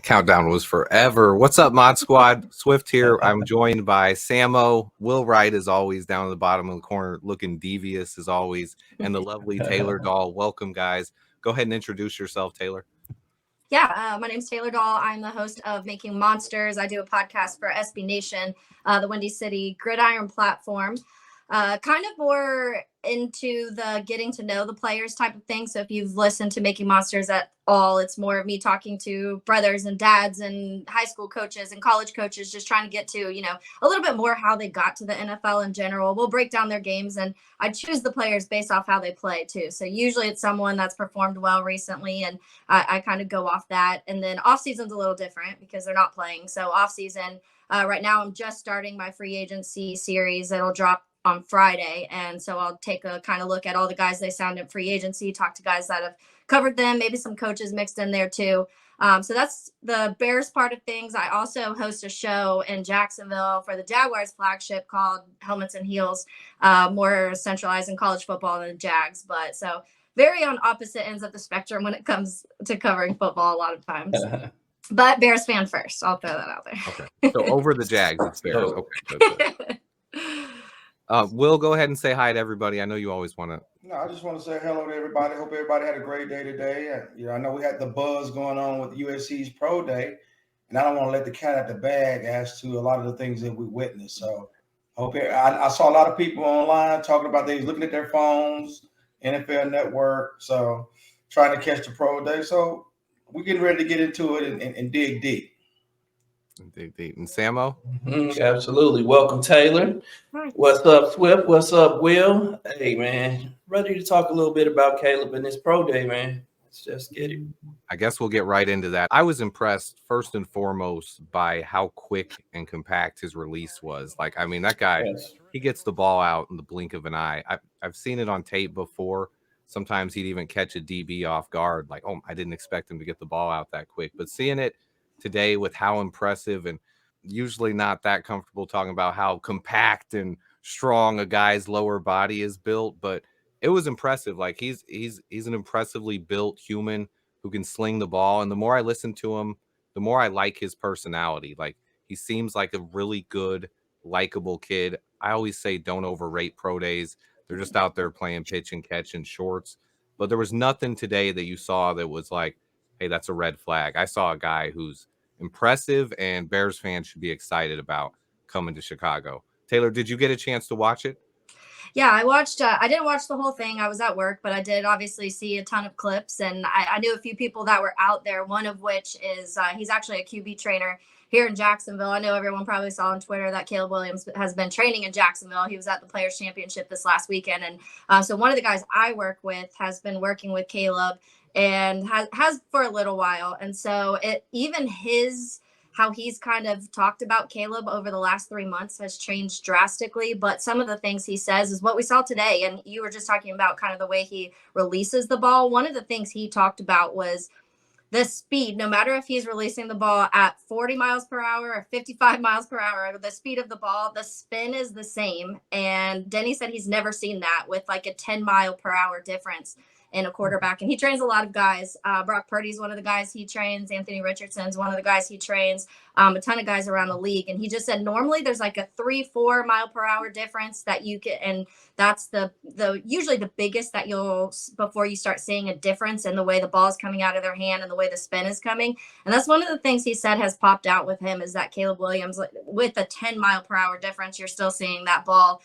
Countdown was forever. What's up, Mod Squad? Swift here. I'm joined by Sammo, Wright, as always, down in the bottom of the corner, looking devious as always, and the lovely Taylor Doll. Welcome, guys. Go ahead and introduce yourself, Taylor. Yeah, my name's Taylor Doll. I'm the host of Making Monsters. I do a podcast for SB Nation, the Windy City Gridiron platform. Kind of more into the getting to know the players type of thing. So if you've listened to Making Monsters at all, it's more of me talking to brothers and dads and high school coaches and college coaches, just trying to get to, a little bit more how they got to the NFL in general. We'll break down their games, and I choose the players based off how they play too. So usually it's someone that's performed well recently, and I kind of go off that. And then off season's a little different because they're not playing. So off season, right now I'm just starting my free agency series. It'll drop on Friday. And so I'll take a kind of look at all the guys they signed in free agency, talk to guys that have covered them, maybe some coaches mixed in there too. So that's the Bears part of things. I also host a show in Jacksonville for the Jaguars flagship called Helmets and Heels, more centralized in college football than the Jags. But so very on opposite ends of the spectrum when it comes to covering football a lot of times. But Bears fan first. I'll throw that out there. Okay. So over the Jags, it's Bears. Okay. Good. Will, go ahead and say hi to everybody. I know you always want to. No, I just want to say hello to everybody. Hope everybody had a great day today. I know we had the buzz going on with USC's Pro Day, and I don't want to let the cat out the bag as to a lot of the things that we witnessed. So I saw a lot of people online talking about they looking at their phones, NFL Network, so trying to catch the Pro Day. So we're getting ready to get into it and dig deep. And Sammo? Absolutely. Welcome, Taylor. What's up, Swift? What's up, Will? Hey, man. Ready to talk a little bit about Caleb and his pro day, man. Let's just get it. I guess we'll get right into that. I was impressed first and foremost by how quick and compact his release was. That guy, He gets the ball out in the blink of an eye. I've seen it on tape before. Sometimes he'd even catch a DB off guard. I didn't expect him to get the ball out that quick. But seeing it today with how impressive, and usually not that comfortable talking about how compact and strong a guy's lower body is built, but it was impressive. He's an impressively built human who can sling the ball. And the more I listen to him, the more I like his personality. He seems like a really good, likable kid. I always say don't overrate pro days. They're just out there playing pitch and catch in shorts. But there was nothing today that you saw that was like, hey, that's a red flag. I saw a guy who's impressive and Bears fans should be excited about coming to Chicago. Taylor, did you get a chance to watch it? Yeah, I watched. I didn't watch the whole thing. I was at work, but I did obviously see a ton of clips, and I knew a few people that were out there. One of which is he's actually a QB trainer here in Jacksonville. I know everyone probably saw on Twitter that Caleb Williams has been training in Jacksonville. He was at the Players Championship this last weekend, and so one of the guys I work with has been working with Caleb and has for a little while. And so how he's kind of talked about Caleb over the last 3 months has changed drastically. But some of the things he says is what we saw today. And you were just talking about kind of the way he releases the ball. One of the things he talked about was the speed. No matter if he's releasing the ball at 40 miles per hour or 55 miles per hour, the speed of the ball, the spin is the same. And Denny said he's never seen that with like a 10-mile-per-hour difference in a quarterback. And he trains a lot of guys. Brock Purdy's one of the guys he trains. Anthony Richardson's one of the guys he trains. A ton of guys around the league. And he just said normally there's like a 3-4 mile per hour difference that you get. And that's the usually the biggest that you'll, before you start seeing a difference in the way the ball is coming out of their hand and the way the spin is coming. And that's one of the things he said has popped out with him is that Caleb Williams, with a 10 mile per hour difference, you're still seeing that ball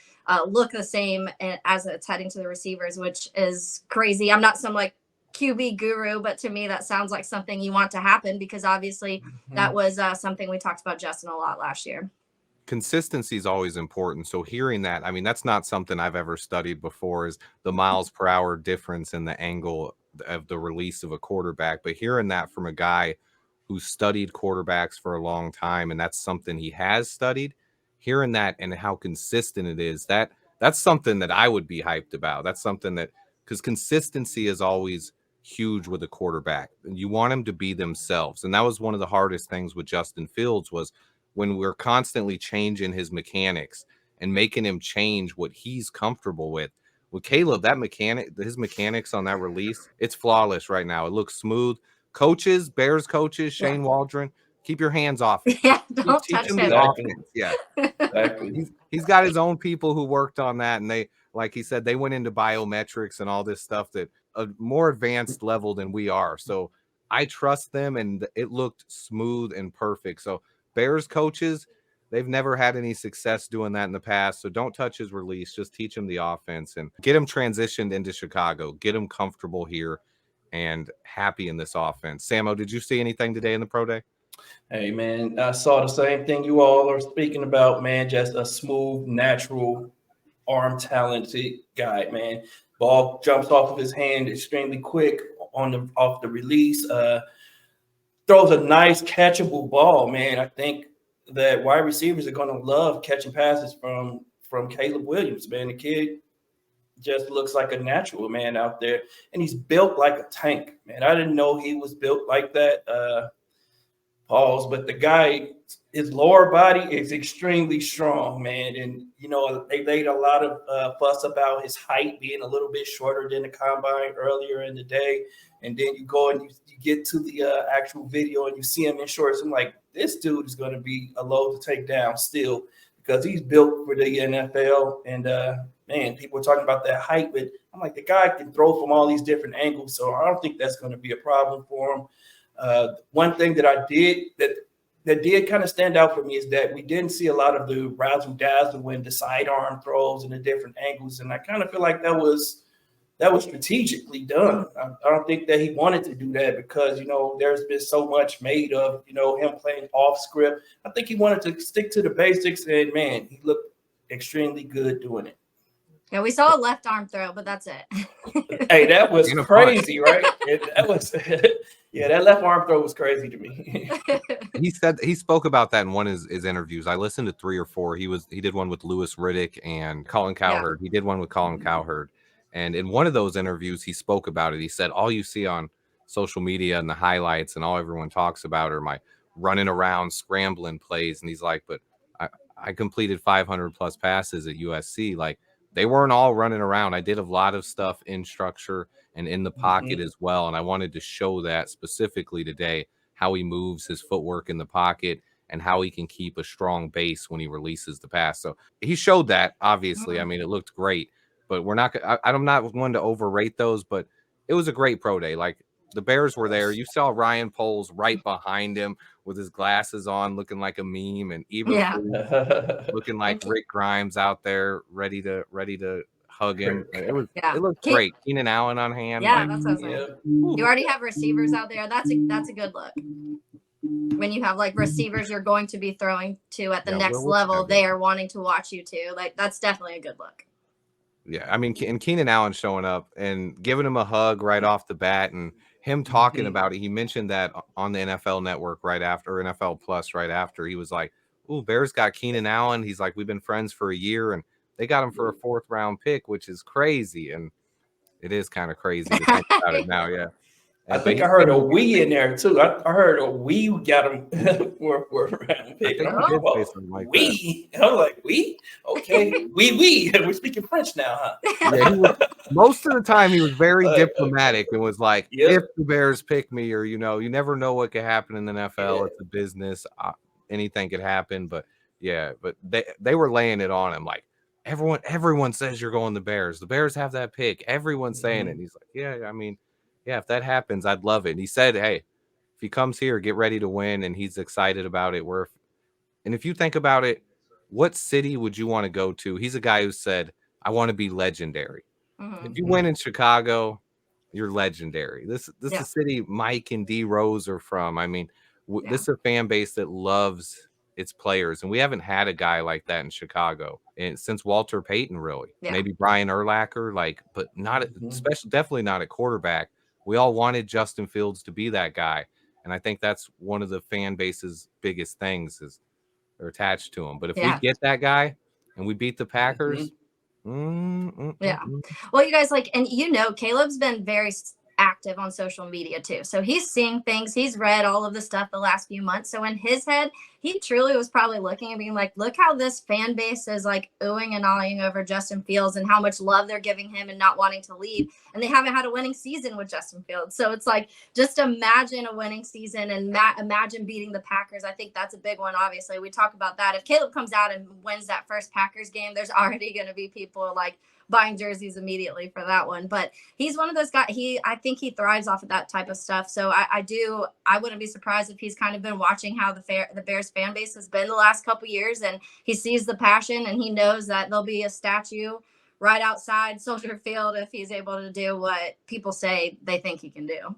look the same as it's heading to the receivers, which is crazy. I'm not some like QB guru, but to me that sounds like something you want to happen because obviously that was something we talked about Justin a lot last year. Consistency is always important. So hearing that, that's not something I've ever studied before, is the miles per hour difference in the angle of the release of a quarterback. But hearing that from a guy who studied quarterbacks for a long time, and that's something he has studied, hearing that and how consistent it is, that's something that I would be hyped about. That's something that, because consistency is always huge with a quarterback, and you want them to be themselves. And that was one of the hardest things with Justin Fields, was when we're constantly changing his mechanics and making him change what he's comfortable with. With Caleb, his mechanics on that release, it's flawless right now. It looks smooth. coaches, Bears coaches, Shane Waldron, keep your hands off him. Yeah, don't Teach touch him him. the offense. Yeah. Exactly. He's got his own people who worked on that, and they, like he said, they went into biometrics and all this stuff that a more advanced level than we are. So I trust them, and it looked smooth and perfect. So Bears coaches, they've never had any success doing that in the past. So don't touch his release. Just teach him the offense and get him transitioned into Chicago. Get him comfortable here and happy in this offense. Sammo, did you see anything today in the pro day? Hey, man, I saw the same thing you all are speaking about, man. Just a smooth, natural, arm-talented guy, man. Ball jumps off of his hand extremely quick off the release. Throws a nice catchable ball, man. I think that wide receivers are going to love catching passes from Caleb Williams, man. The kid just looks like a natural, man, out there, and he's built like a tank, man. I didn't know he was built like that. Pause, but the guy, his lower body is extremely strong, man. And, you know, they made a lot of fuss about his height being a little bit shorter than the combine earlier in the day. And then you go and you get to the actual video and you see him in shorts. I'm like, this dude is going to be a load to take down still because he's built for the NFL. And, man, people are talking about that height, but I'm like, the guy can throw from all these different angles. So I don't think that's going to be a problem for him. One thing that I did that did kind of stand out for me is that we didn't see a lot of the razzle dazzle and the sidearm throws and the different angles, and I kind of feel like that was strategically done. I don't think that he wanted to do that because, you know, there's been so much made of, you know, him playing off script. I think he wanted to stick to the basics, and man, he looked extremely good doing it. Yeah, we saw a left arm throw, but that's it. Hey, that was crazy, right? That was. Yeah, that left arm throw was crazy to me. He spoke about that in one of his interviews. I listened to 3 or 4. He did one with Louis Riddick and Colin Cowherd. Yeah. He did one with Colin Cowherd. And in one of those interviews, he spoke about it. He said, all you see on social media and the highlights and all everyone talks about are my running around, scrambling plays. And he's like, but I completed 500 plus passes at USC. Like, they weren't all running around. I did a lot of stuff in structure and in the pocket as well. And I wanted to show that specifically today, how he moves his footwork in the pocket and how he can keep a strong base when he releases the pass. So he showed that, obviously. I mean, it looked great, but I'm not one to overrate those, but it was a great pro day. Like, the Bears were there. You saw Ryan Poles right behind him with his glasses on, looking like a meme, and Eberflus looking like Rick Grimes out there, ready to hug him. It looked great. Keenan Allen on hand. Yeah, that's what I was saying. You already have receivers out there. That's a good look. When you have like receivers you're going to be throwing to at the next level, they are wanting to watch you too. Like, that's definitely a good look. Yeah, I mean, and Keenan Allen showing up and giving him a hug right off the bat, and him talking about it. He mentioned that on the NFL Network right after, or NFL Plus right after. He was like, "Ooh, Bears got Keenan Allen." He's like, "We've been friends for a year, and they got him for a 4th round pick, which is crazy." And it is kind of crazy to think about it now. Yeah. I think I heard a "we" in there too. I heard a "we" got him for a round pick. I'm like, "We? Okay, we. We're speaking French now, huh?" Yeah, most of the time he was very diplomatic and was like, "If the Bears pick me, or, you know, you never know what could happen in the NFL. Yeah. It's a business. Anything could happen." But yeah, but they were laying it on him like, everyone says you're going the Bears. The Bears have that pick. Everyone's saying it. And he's like, "Yeah, I mean, yeah, if that happens, I'd love it." And he said, "Hey, if he comes here, get ready to win." And he's excited about it. And if you think about it, what city would you want to go to? He's a guy who said, "I want to be legendary." If you win in Chicago, you're legendary. This is a city Mike and D Rose are from. I mean, this is a fan base that loves its players, and we haven't had a guy like that in Chicago since Walter Payton, really. Maybe Brian Urlacher, but not especially, definitely not at quarterback. We all wanted Justin Fields to be that guy, and I think that's one of the fan base's biggest things is they're attached to him. But if we get that guy and we beat the Packers, well, you guys, and Caleb's been very active on social media too. So he's seeing things, he's read all of the stuff the last few months. So in his head, he truly was probably looking and being like, look how this fan base is like oohing and ahhing over Justin Fields and how much love they're giving him and not wanting to leave. And they haven't had a winning season with Justin Fields. So it's like, just imagine a winning season and imagine beating the Packers. I think that's a big one. Obviously, we talk about that. If Caleb comes out and wins that first Packers game, there's already going to be people like buying jerseys immediately for that one. But he's one of those guys, I think he thrives off of that type of stuff. So I wouldn't be surprised if he's kind of been watching how the Bears fan base has been the last couple of years, and he sees the passion and he knows that there'll be a statue right outside Soldier Field if he's able to do what people say they think he can do.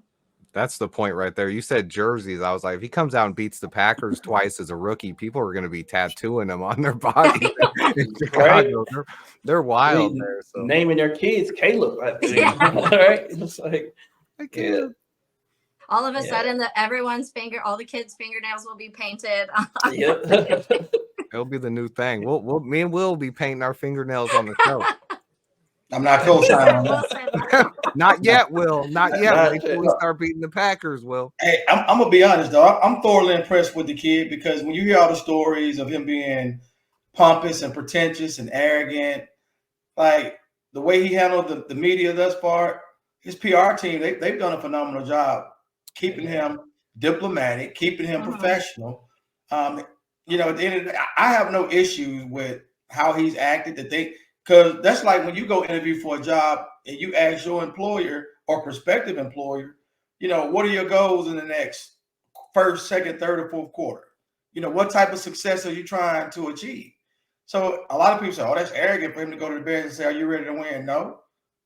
That's the point right there. You said jerseys. I was like, if he comes out and beats the Packers twice as a rookie, people are going to be tattooing them on their body in Chicago. Right. They're wild there. So. Naming their kids Caleb, I think. Yeah. Right? It's like, yeah. All of a sudden, all the kids' fingernails will be painted. Yep. It'll be the new thing. Me and Will be painting our fingernails on the show. I'm not co-signing on that. Not yet, Will. Not yet. Wait till we start beating the Packers, Will. Hey, I'm gonna be honest though. I'm thoroughly impressed with the kid, because when you hear all the stories of him being pompous and pretentious and arrogant, like the way he handled the media thus far, his PR team, they've done a phenomenal job keeping him diplomatic, keeping him professional. At the end of the day, I have no issues with how he's acted. Because that's like when you go interview for a job and you ask your employer or prospective employer, what are your goals in the next first, second, third, or fourth quarter? What type of success are you trying to achieve? So a lot of people say, oh, that's arrogant for him to go to the Bears and say, are you ready to win? No,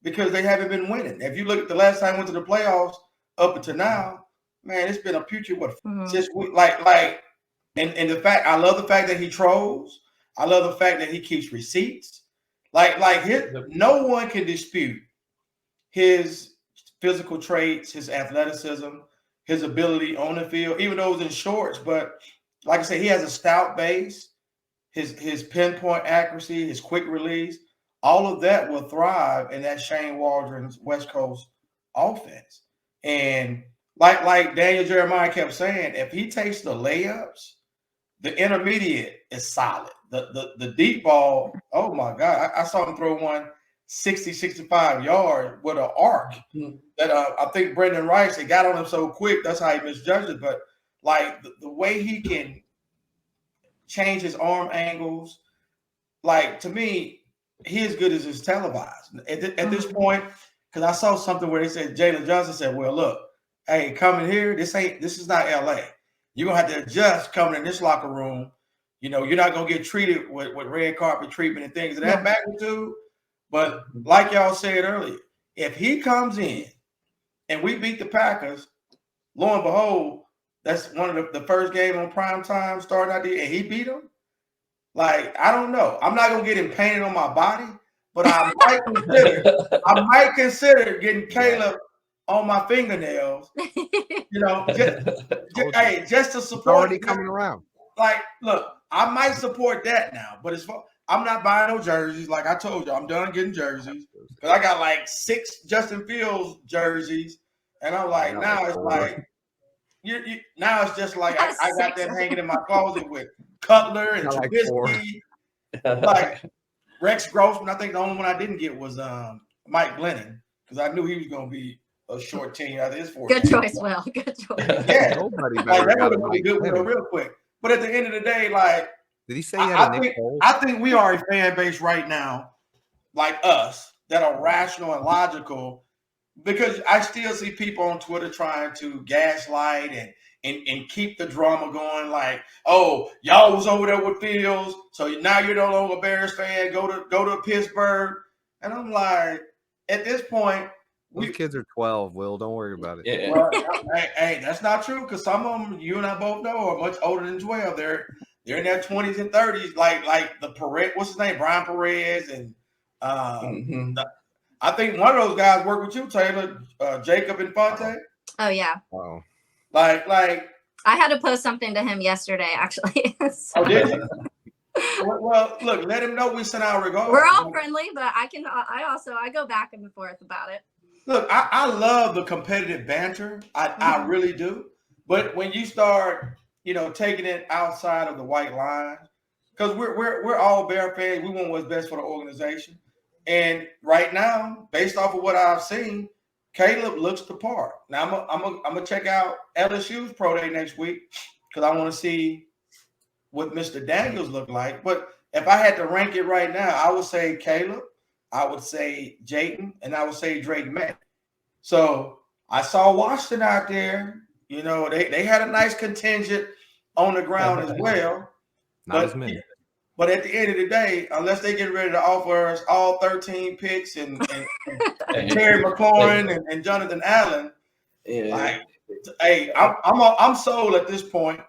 because they haven't been winning. If you look at the last time we went to the playoffs up until now, man, it's been a putrid just and the fact, I love the fact that he trolls. I love the fact that he keeps receipts. No one can dispute his physical traits, his athleticism, his ability on the field, even though it was in shorts. But like I said, he has a stout base, his pinpoint accuracy, his quick release, all of that will thrive in that Shane Waldron's West Coast offense. And like Daniel Jeremiah kept saying, if he takes the layups, the intermediate is solid. The deep ball, oh my God, I saw him throw one 60, 65 yards with an arc that I think Brendan Wright said got on him so quick. That's how he misjudged it. But like the way he can change his arm angles, like to me, he as good as his televised. At this point, because I saw something where they said Jalen Johnson said, well, look, hey, coming here, this is not LA. You're gonna have to adjust coming in this locker room. You're not gonna get treated with red carpet treatment and things of that magnitude. But like y'all said earlier, if he comes in and we beat the Packers, lo and behold, that's one of the first game on prime time starting out there, and he beat them. Like, I don't know. I'm not gonna get him painted on my body, but I might consider getting Caleb on my fingernails. Just to support. It's already coming around. Like, look, I might support that now, but I'm not buying no jerseys. Like I told you, I'm done getting jerseys because I got like 6 Justin Fields jerseys, and I'm like, now it's like now it's just like I got that hanging in my closet with Cutler and Trubisky, like Rex Grossman. I think the only one I didn't get was Mike Glennon, because I knew he was going to be a short tenure out of his 4 Good choice, Will. Good choice. Yeah, nobody better got a Mike Glennon real quick. But at the end of the day, like, did he say he had a Nick Foles? I think we are a fan base right now, like us, that are rational and logical, because I still see people on Twitter trying to gaslight and keep the drama going. Like, oh, y'all was over there with Fields, so now you're no longer a Bears fan. Go to Pittsburgh, and I'm like, at this point, those kids are 12. Will, don't worry about it. Yeah. Well, hey, that's not true, because some of them, you and I both know, are much older than 12. They're in their 20s and 30s, like the Perez, what's his name, Brian Perez, and I think one of those guys work with you, Taylor, Jacob Infante. Oh yeah. Oh. Like I had to post something to him yesterday, actually. Oh, did you? Well, look, let him know we sent our regards. We're all friendly, but I go back and forth about it. Look, I love the competitive banter. I really do. But when you start, taking it outside of the white line, because we're all Bear fans, we want what's best for the organization. And right now, based off of what I've seen, Caleb looks the part. Now I'm gonna check out LSU's pro day next week because I want to see what Mr. Daniels looked like. But if I had to rank it right now, I would say Caleb, I would say Jayden, and I would say Drake May. So I saw Washington out there. They had a nice contingent on the ground as well. Not as many. But at the end of the day, unless they get ready to offer us all 13 picks and Terry McLaurin and Jonathan Allen, hey, I'm sold at this point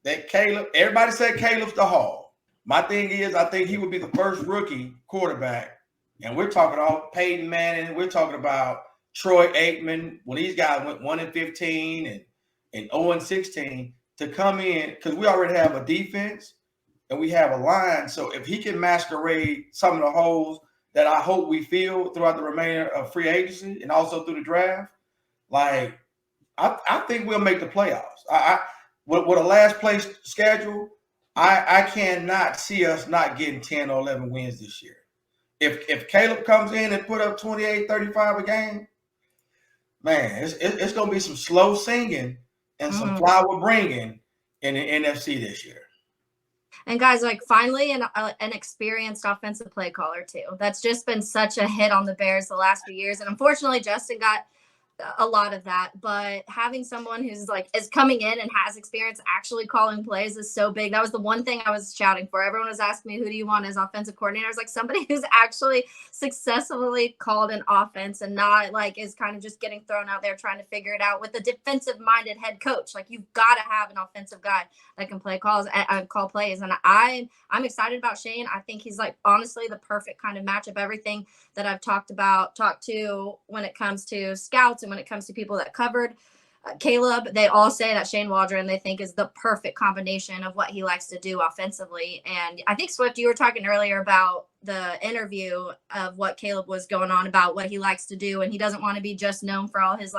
that Caleb. Everybody said Caleb's the Hall. My thing is, I think he would be the first rookie quarterback, and we're talking all Peyton Manning. We're talking about Troy Aikman. When these guys went 1-15 and 0-16 to come in, because we already have a defense and we have a line. So if he can masquerade some of the holes that I hope we fill throughout the remainder of free agency and also through the draft, like I think we'll make the playoffs. With a last place schedule, I cannot see us not getting 10 or 11 wins this year. If Caleb comes in and put up 28, 35 a game, man, it's going to be some slow singing and some flower bringing in the NFC this year. And guys, like finally an experienced offensive play caller too. That's just been such a hit on the Bears the last few years. And unfortunately, Justin got a lot of that, but having someone who's is coming in and has experience actually calling plays is so big. That was the one thing I was shouting for. Everyone was asking me, who do you want as offensive coordinator? I was like, somebody who's actually successfully called an offense and not is kind of just getting thrown out there trying to figure it out with a defensive minded head coach. Like, you've got to have an offensive guy that can call plays. And I'm excited about Shane. I think he's honestly the perfect kind of matchup. Everything that I've talked to when it comes to scouts and when it comes to people that covered Caleb, they all say that Shane Waldron they think is the perfect combination of what he likes to do offensively. And I think, Swift, you were talking earlier about the interview of what Caleb was going on about what he likes to do, and he doesn't want to be just known for all his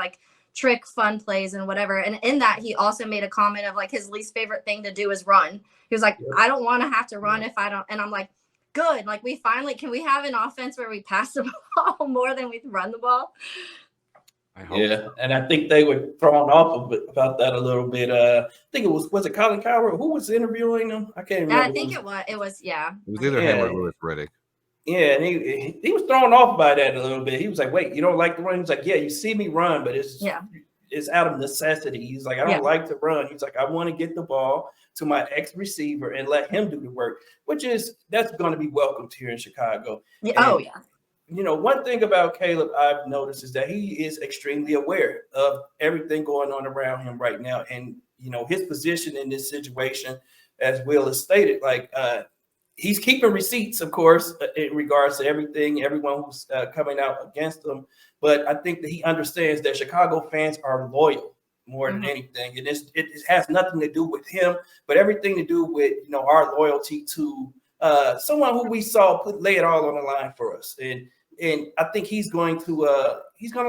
trick fun plays and whatever. And in that, he also made a comment of his least favorite thing to do is run. He was like, I don't want to have to run if I don't. And I'm like, good. Can we have an offense where we pass the ball more than we run the ball? I hope so. And I think they were thrown off about that a little bit. I think it was it Colin Coward who was interviewing him? I can't remember. Yeah, I think it was. It was either him or Louis Riddick. Yeah, and he was thrown off by that a little bit. He was like, "Wait, you don't like to run?" He's like, "Yeah, you see me run, but it's out of necessity." He's like, "I don't like to run." He's like, "I want to get the ball to my ex-receiver and let him do the work," that's going to be welcomed here in Chicago. Yeah. One thing about Caleb I've noticed is that he is extremely aware of everything going on around him right now. And, his position in this situation, as Will has stated, he's keeping receipts, of course, in regards to everyone who's coming out against him. But I think that he understands that Chicago fans are loyal more than anything. And it has nothing to do with him, but everything to do with, our loyalty to someone who we saw lay it all on the line for us. And I think he's going to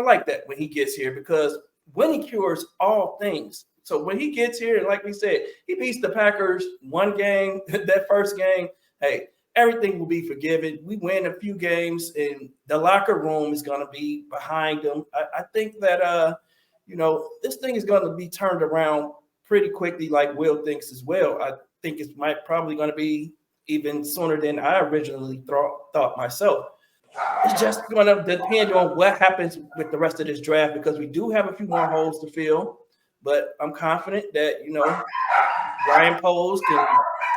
like that when he gets here, because winning cures all things. So when he gets here, and like we said, he beats the Packers one game, that first game, hey, everything will be forgiven. We win a few games, and the locker room is going to be behind him. I think that, this thing is going to be turned around pretty quickly, like Will thinks as well. I think it's probably going to be even sooner than I originally thought myself. It's just going to depend on what happens with the rest of this draft, because we do have a few more holes to fill. But I'm confident that, Ryan Poles can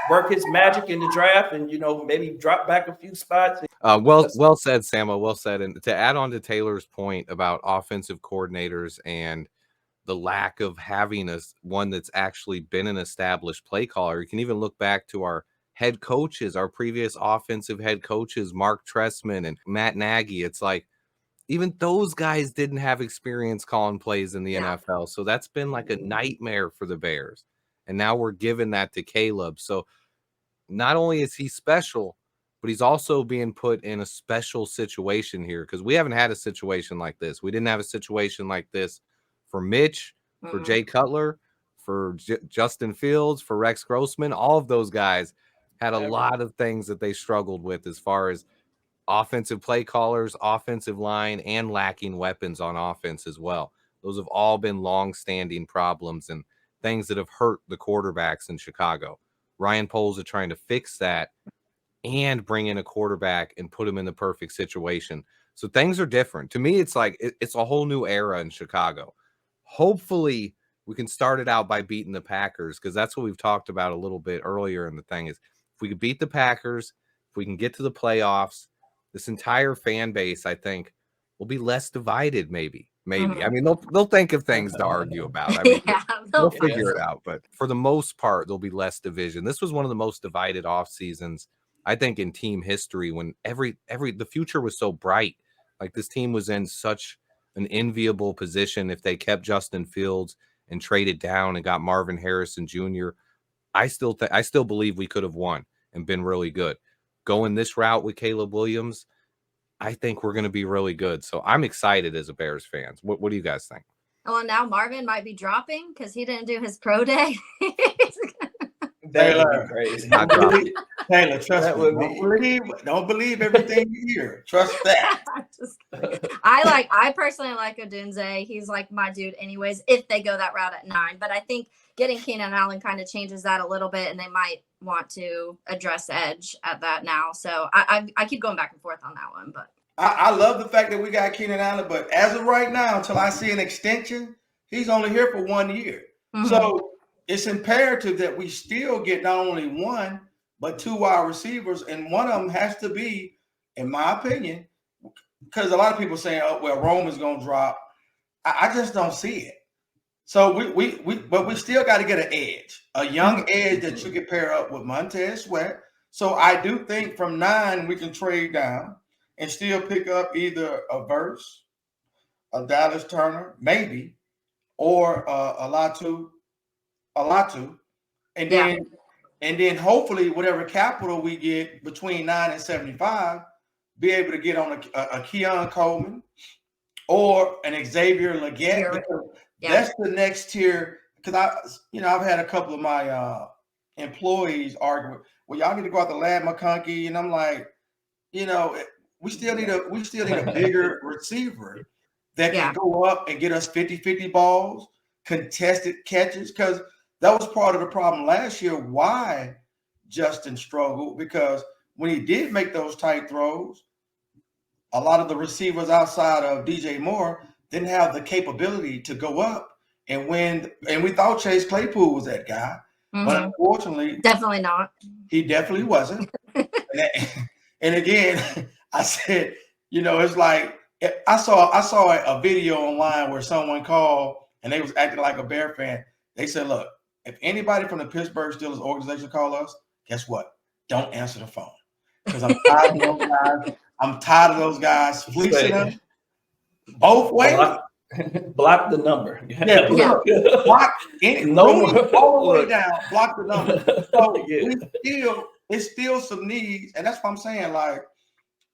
work his magic in the draft and, maybe drop back a few spots. Well said, Sammo. Well said. And to add on to Taylor's point about offensive coordinators and the lack of having one that's actually been an established play caller, you can even look back to our head coaches, our previous offensive head coaches, Mark Trestman and Matt Nagy. It's like, even those guys didn't have experience calling plays in the NFL. So that's been a nightmare for the Bears. And now we're giving that to Caleb. So not only is he special, but he's also being put in a special situation here because we haven't had a situation like this. We didn't have a situation like this for Mitch, for Jay Cutler, for Justin Fields, for Rex Grossman. All of those guys had a lot of things that they struggled with as far as offensive play callers, offensive line, and lacking weapons on offense as well. Those have all been long-standing problems and things that have hurt the quarterbacks in Chicago. Ryan Poles is trying to fix that and bring in a quarterback and put him in the perfect situation. So things are different. To me, it's like it's a whole new era in Chicago. Hopefully, we can start it out by beating the Packers because that's what we've talked about a little bit earlier in the thing is if we could beat the Packers, if we can get to the playoffs, this entire fan base, I think, will be less divided maybe. I mean, they'll think of things to argue about. I mean, they'll figure it out. But for the most part, there'll be less division. This was one of the most divided off seasons, I think, in team history when the future was so bright. Like this team was in such an enviable position if they kept Justin Fields and traded down and got Marvin Harrison Jr. I still believe we could have won and been really good. Going this route with Caleb Williams, I think we're going to be really good. So I'm excited as a Bears fan. What do you guys think? Well, now Marvin might be dropping because he didn't do his pro day. That would be crazy. Taylor, trust me. Don't believe everything you hear. Trust that. I personally like Odunze. He's like my dude anyways, if they go that route at 9. But I think getting Keenan Allen kind of changes that a little bit, and they might want to address edge at that now. So I keep going back and forth on that one. But I love the fact that we got Keenan Allen, but as of right now, until I see an extension, he's only here for 1 year. So it's imperative that we still get not only 1, but 2 wide receivers, and one of them has to be, in my opinion, because a lot of people saying, "Oh, well, Rome is going to drop." I just don't see it. So but we still got to get an edge, a young edge that you can pair up with Montez Sweat. So I do think from 9 we can trade down and still pick up either a Verse, a Dallas Turner, maybe, or a Latu, and then hopefully whatever capital we get between 9 and 75, be able to get on a Keon Coleman or an Xavier Legette. Because that's the next tier. Because I've had a couple of my employees argue, well, y'all need to go out to Lad McConkey, and I'm like, we still need a bigger receiver that can go up and get us 50-50 balls, contested catches, because that was part of the problem last year. Why Justin struggled, because when he did make those tight throws, a lot of the receivers outside of DJ Moore didn't have the capability to go up and win. And we thought Chase Claypool was that guy, but unfortunately, definitely not. He definitely wasn't. And again, I said, it's like I saw a video online where someone called and they was acting like a Bear fan. They said, "Look, if anybody from the Pittsburgh Steelers organization call us, guess what? Don't answer the phone, because I'm tired of those guys. I'm tired of those guys fleecing them both ways." Block the number. Block all the way down. Block the number. So it's still some needs, and that's what I'm saying. Like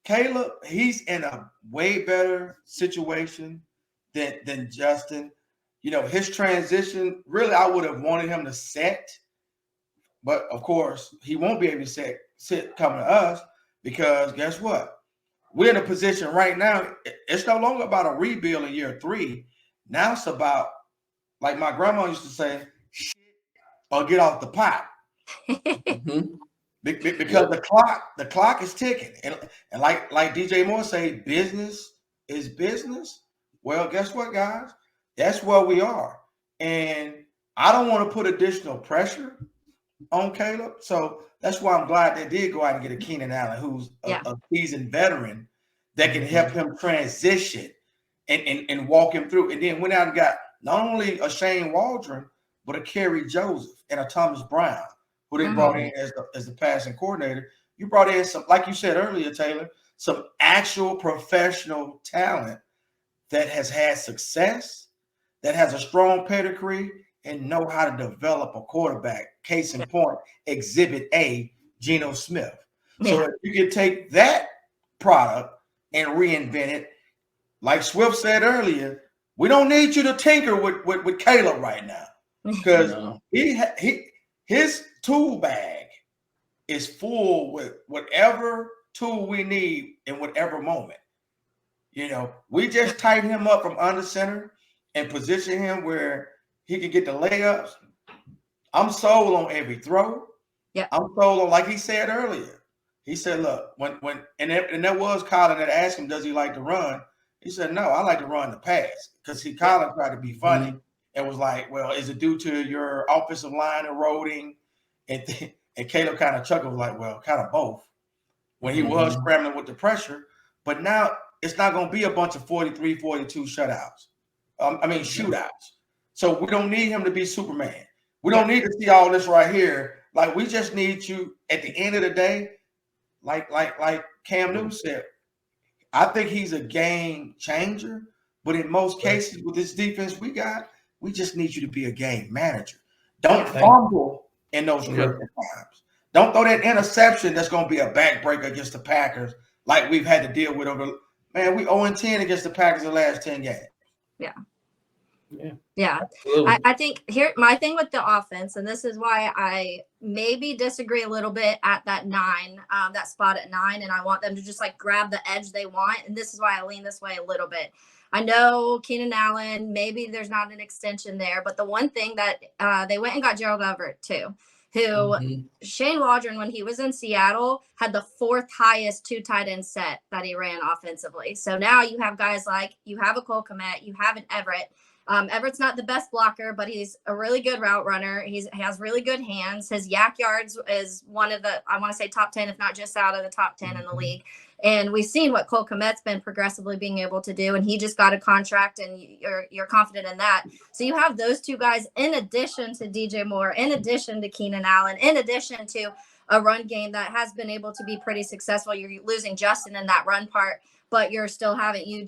Caleb, he's in a way better situation than Justin. His transition, really, I would have wanted him to set, but of course, he won't be able to sit coming to us, because guess what? We're in a position right now. It's no longer about a rebuild in year 3. Now it's about, like my grandma used to say, shit or get off the pot. Because the clock is ticking. And like DJ Moore say, business is business. Well, guess what, guys? That's where we are. And I don't want to put additional pressure on Caleb. So that's why I'm glad they did go out and get a Keenan Allen, who's a seasoned veteran that can help him transition and walk him through. And then went out and got not only a Shane Waldron, but a Kerry Joseph and a Thomas Brown, who they brought in as the passing coordinator. You brought in some, like you said earlier, Taylor, some actual professional talent that has had success, that has a strong pedigree, and know how to develop a quarterback. Case in point, Exhibit A, Geno Smith. So if you can take that product and reinvent it, like Swift said earlier, we don't need you to tinker with Caleb right now, because his tool bag is full with whatever tool we need in whatever moment. We just tighten him up from under center and position him where he can get the layups. I'm sold on every throw. Yeah, I'm sold on, like he said earlier. He said, "Look, and that was Colin that asked him, does he like to run?" He said, "No, I like to run the pass." Because Colin tried to be funny and was like, "Well, is it due to your offensive line eroding?" And Caleb kind of chuckled, like, "Well, kind of both." When he was scrambling with the pressure, but now it's not going to be a bunch of 43, 42 shutouts. Shootouts. So we don't need him to be Superman. We don't need to see all this right here. Like, we just need you at the end of the day, like Cam Newton said, I think he's a game changer, but in most cases with this defense we got, we just need you to be a game manager. Don't fumble in those critical times. Don't throw that interception that's going to be a backbreaker against the Packers like we've had to deal with over. Man, we 0-10 against the Packers the last 10 games. Yeah. I think here my thing with the offense, and this is why I maybe disagree a little bit at that 9, that spot at 9, and I want them to just like grab the edge they want. And this is why I lean this way a little bit. I know Keenan Allen, maybe there's not an extension there, but the one thing that they went and got Gerald Everett too, who Shane Waldron, when he was in Seattle, had the 4th highest 2 tight end set that he ran offensively. So now you have guys like, you have a Cole Kmet, you have an Everett. Everett's not the best blocker, but he's a really good route runner. He has really good hands. His yak yards is one of the, I want to say top 10, if not just out of the top 10 in the league. And we've seen what Cole Kmet's been progressively being able to do, and he just got a contract, and you're confident in that. So you have those 2 guys in addition to DJ Moore, in addition to Keenan Allen, in addition to a run game that has been able to be pretty successful. You're losing Justin in that run part, but you're still having, you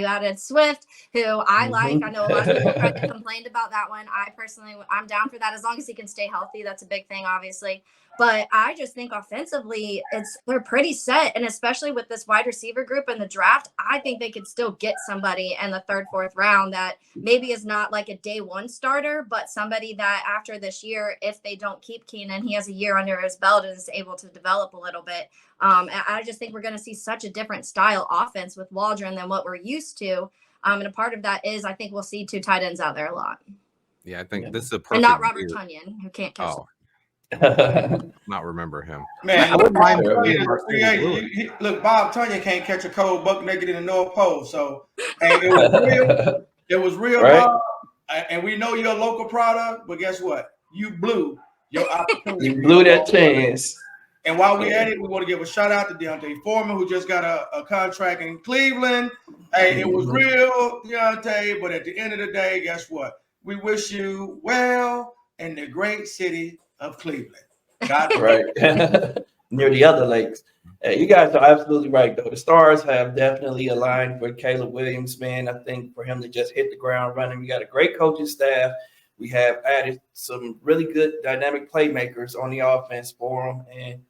added Swift, who I like. I know a lot of people kind of complained about that one. I'm down for that as long as he can stay healthy. That's a big thing, obviously. But I just think offensively, they're pretty set. And especially with this wide receiver group in the draft, I think they could still get somebody in the 3rd, 4th round that maybe is not like a day 1 starter, but somebody that after this year, if they don't keep Keenan, he has a year under his belt and is able to develop a little bit. I just think we're going to see such a different style offense with Waldron than what we're used to. And a part of that is I think we'll see 2 tight ends out there a lot. Yeah, I think this is a perfect. And not Robert Tonyan, who can't catch not remember him. Man, look, Bob Tonyan can't catch a cold buck naked in the North Pole. So it was real, right? Bob. And we know you're a local product, but guess what? You blew your opportunity. You blew that chance. And while we're at it, we want to give a shout out to Deontay Foreman, who just got a contract in Cleveland. Hey, it was real, Deontay, but at the end of the day, guess what? We wish you well in the great city of Cleveland. Right. Near the other lakes. You guys are absolutely right, though. The stars have definitely aligned for Caleb Williams, man. I think for him to just hit the ground running, we got a great coaching staff. We have added some really good dynamic playmakers on the offense for him. And,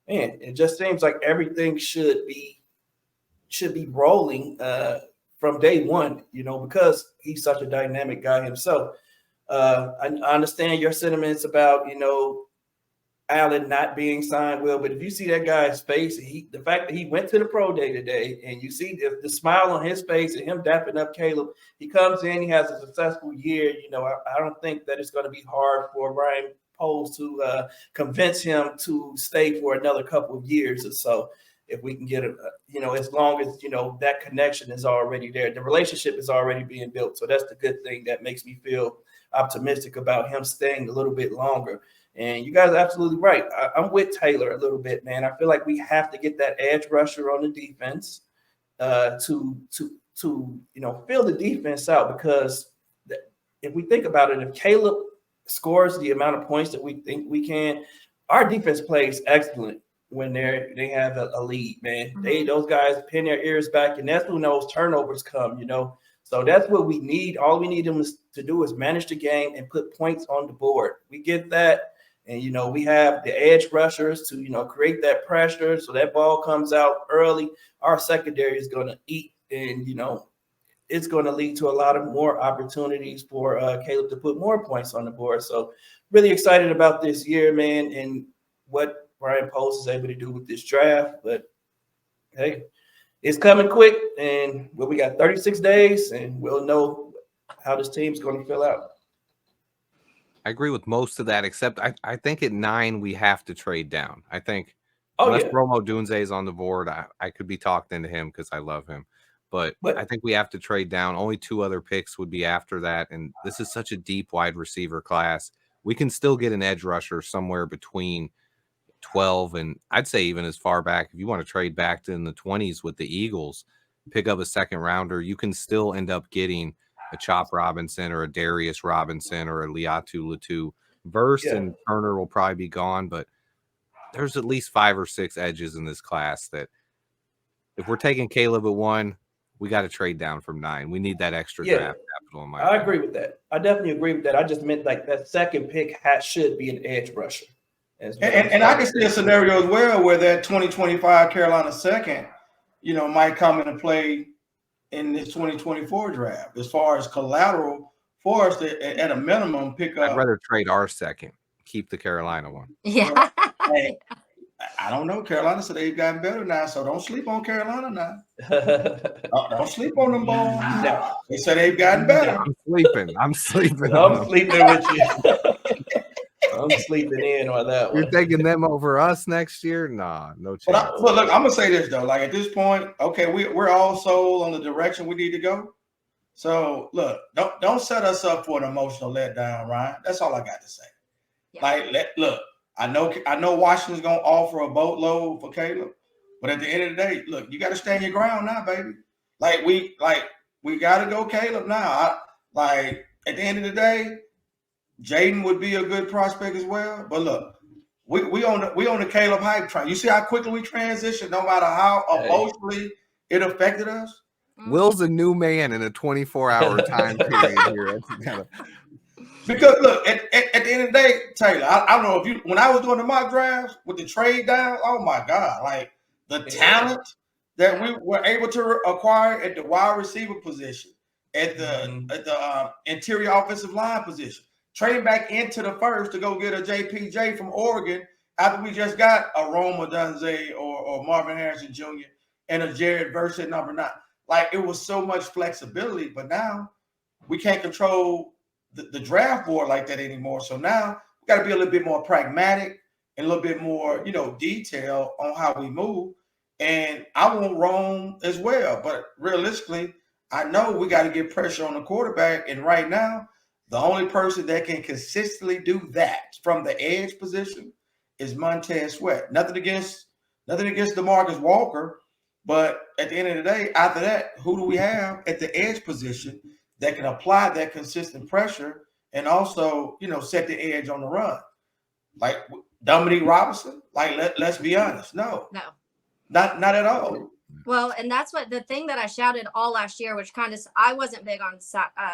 man, it just seems like everything should be rolling from day one, because he's such a dynamic guy himself. I understand your sentiments about, Allen not being signed, Will, but if you see that guy's face, the fact that he went to the pro day today, and you see the smile on his face and him dapping up Caleb, he comes in, he has a successful year. I don't think that it's going to be hard for Ryan Poles to convince him to stay for another couple of years or so. If we can get as long as, that connection is already there, the relationship is already being built. So that's the good thing that makes me feel optimistic about him staying a little bit longer. And you guys are absolutely right. I'm with Taylor a little bit, man. I feel like we have to get that edge rusher on the defense to fill the defense out, because if we think about it, if Caleb scores the amount of points that we think we can, our defense plays excellent when they have a lead, man. Those guys pin their ears back, and that's when those turnovers come, So that's what we need. All we need them to do is manage the game and put points on the board. We get that, And, we have the edge rushers to, create that pressure. So that ball comes out early. Our secondary is going to eat, and, it's going to lead to a lot of more opportunities for Caleb to put more points on the board. So really excited about this year, man, and what Brian Post is able to do with this draft. But hey, it's coming quick, and we got 36 days, and we'll know how this team's going to fill out. I agree with most of that, except I think at 9 we have to trade down. I think unless Romo Dunze is on the board, I could be talked into him because I love him. But I think we have to trade down. Only 2 other picks would be after that, and this is such a deep wide receiver class. We can still get an edge rusher somewhere between 12 and I'd say even as far back. If you want to trade back to in the 20s with the Eagles, pick up a second rounder, you can still end up getting a Chop Robinson or a Darius Robinson or a Liatu Latu. Verse and Turner will probably be gone, but there's at least 5 or 6 edges in this class that if we're taking Caleb at 1, we got to trade down from 9. We need that extra draft capital. In my opinion. Agree with that. I definitely agree with that. I just meant like that second pick should be an edge rusher. And I can see a scenario as well where that 2025 Carolina second, might come into play in this 2024 draft as far as collateral for us to, at a minimum, pick up. I'd rather trade our second, keep the Carolina one. Yeah. Hey, I don't know. Carolina said they've gotten better now, so don't sleep on Carolina now. Don't sleep on them boys. No. They said they've gotten better. I'm sleeping. I'm sleeping with you. I'm sleeping in on that one. You're taking them over us next year? Nah, no chance. But look, I'm gonna say this though. Like at this point, okay, we're all sold on the direction we need to go. So look, don't set us up for an emotional letdown, Ryan. That's all I got to say. Yeah. Look. I know Washington's gonna offer a boatload for Caleb, but at the end of the day, look, you got to stand your ground now, baby. We got to go Caleb now. At the end of the day, Jaden would be a good prospect as well. But look, we on the Caleb hype train. You see how quickly we transition, no matter how emotionally it affected us. Will's a new man in a 24-hour time period here. Because look, at the end of the day, Taylor, I don't know if when I was doing the mock drafts with the trade down, oh my God, like the talent that we were able to acquire at the wide receiver position, at the interior offensive line position, trading back into the first to go get a JPJ from Oregon after we just got a Roma Dunze or Marvin Harrison Jr. and a Jared Verse at number 9. Like it was so much flexibility, but now we can't control the draft board like that anymore. So now we got to be a little bit more pragmatic and a little bit more, detail on how we move. And I want Rome as well. But realistically, I know we got to get pressure on the quarterback. And right now, the only person that can consistently do that from the edge position is Montez Sweat. Nothing against DeMarcus Walker. But at the end of the day, after that, who do we have at the edge position that can apply that consistent pressure and also, set the edge on the run? Like Dominique Robinson? Like, let's be honest. No, not at all. Well, and that's what the thing that I shouted all last year, which kind of, I wasn't big on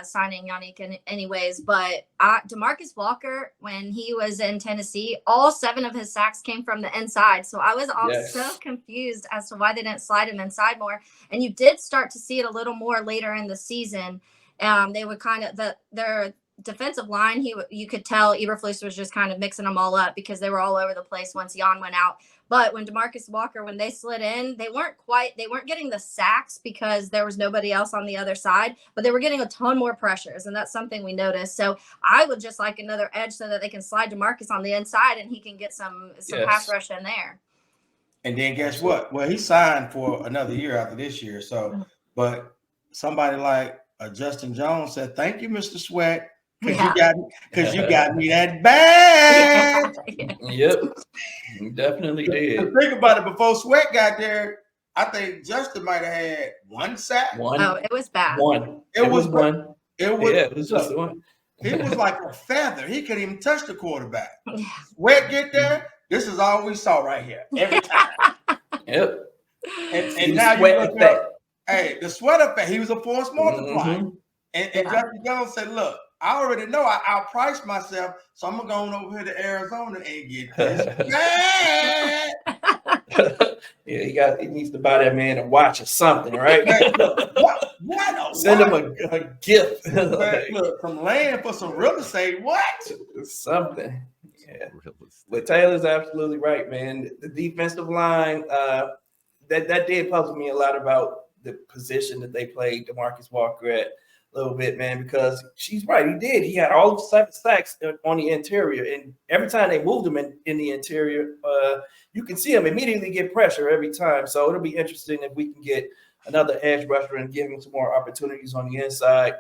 signing Yannick anyways, but DeMarcus Walker, when he was in Tennessee, all 7 of his sacks came from the inside. So I was so confused as to why they didn't slide him inside more. And you did start to see it a little more later in the season. They would kind of their defensive line. You could tell Eberflus was just kind of mixing them all up because they were all over the place once Jan went out. But when DeMarcus Walker, when they slid in, they weren't getting the sacks because there was nobody else on the other side, but they were getting a ton more pressures, and that's something we noticed. So I would just like another edge so that they can slide DeMarcus on the inside and he can get some pass rush in there. And then guess what? Well, he signed for another year after this year. So, but somebody like Justin Jones said, "Thank you, Mr. Sweat, because you got me that bad." Yep, you definitely did. Think about it. Before Sweat got there, I think Justin might have had 1 sack. Oh, it was bad. It was one. It was just one. He was like a feather. He couldn't even touch the quarterback. Sweat get there. This is all we saw right here every time. Yep. And now you look up. Hey, the Sweat effect. He was a force multiplier. And Justin Jones said, "Look, I already know I outpriced myself, so I'm gonna go on over here to Arizona and get this bag. Yeah, he needs to buy that man a watch or something, right? What? Send him a gift. Look, from land for some real estate. What? Something. Yeah. But Taylor's absolutely right, man. The defensive line, that did puzzle me a lot about the position that they played DeMarcus Walker at a little bit, man, because she's right. He had all the sacks on the interior, and every time they moved him in the interior, you can see him immediately get pressure every time. So it'll be interesting if we can get another edge rusher and give him some more opportunities on the inside.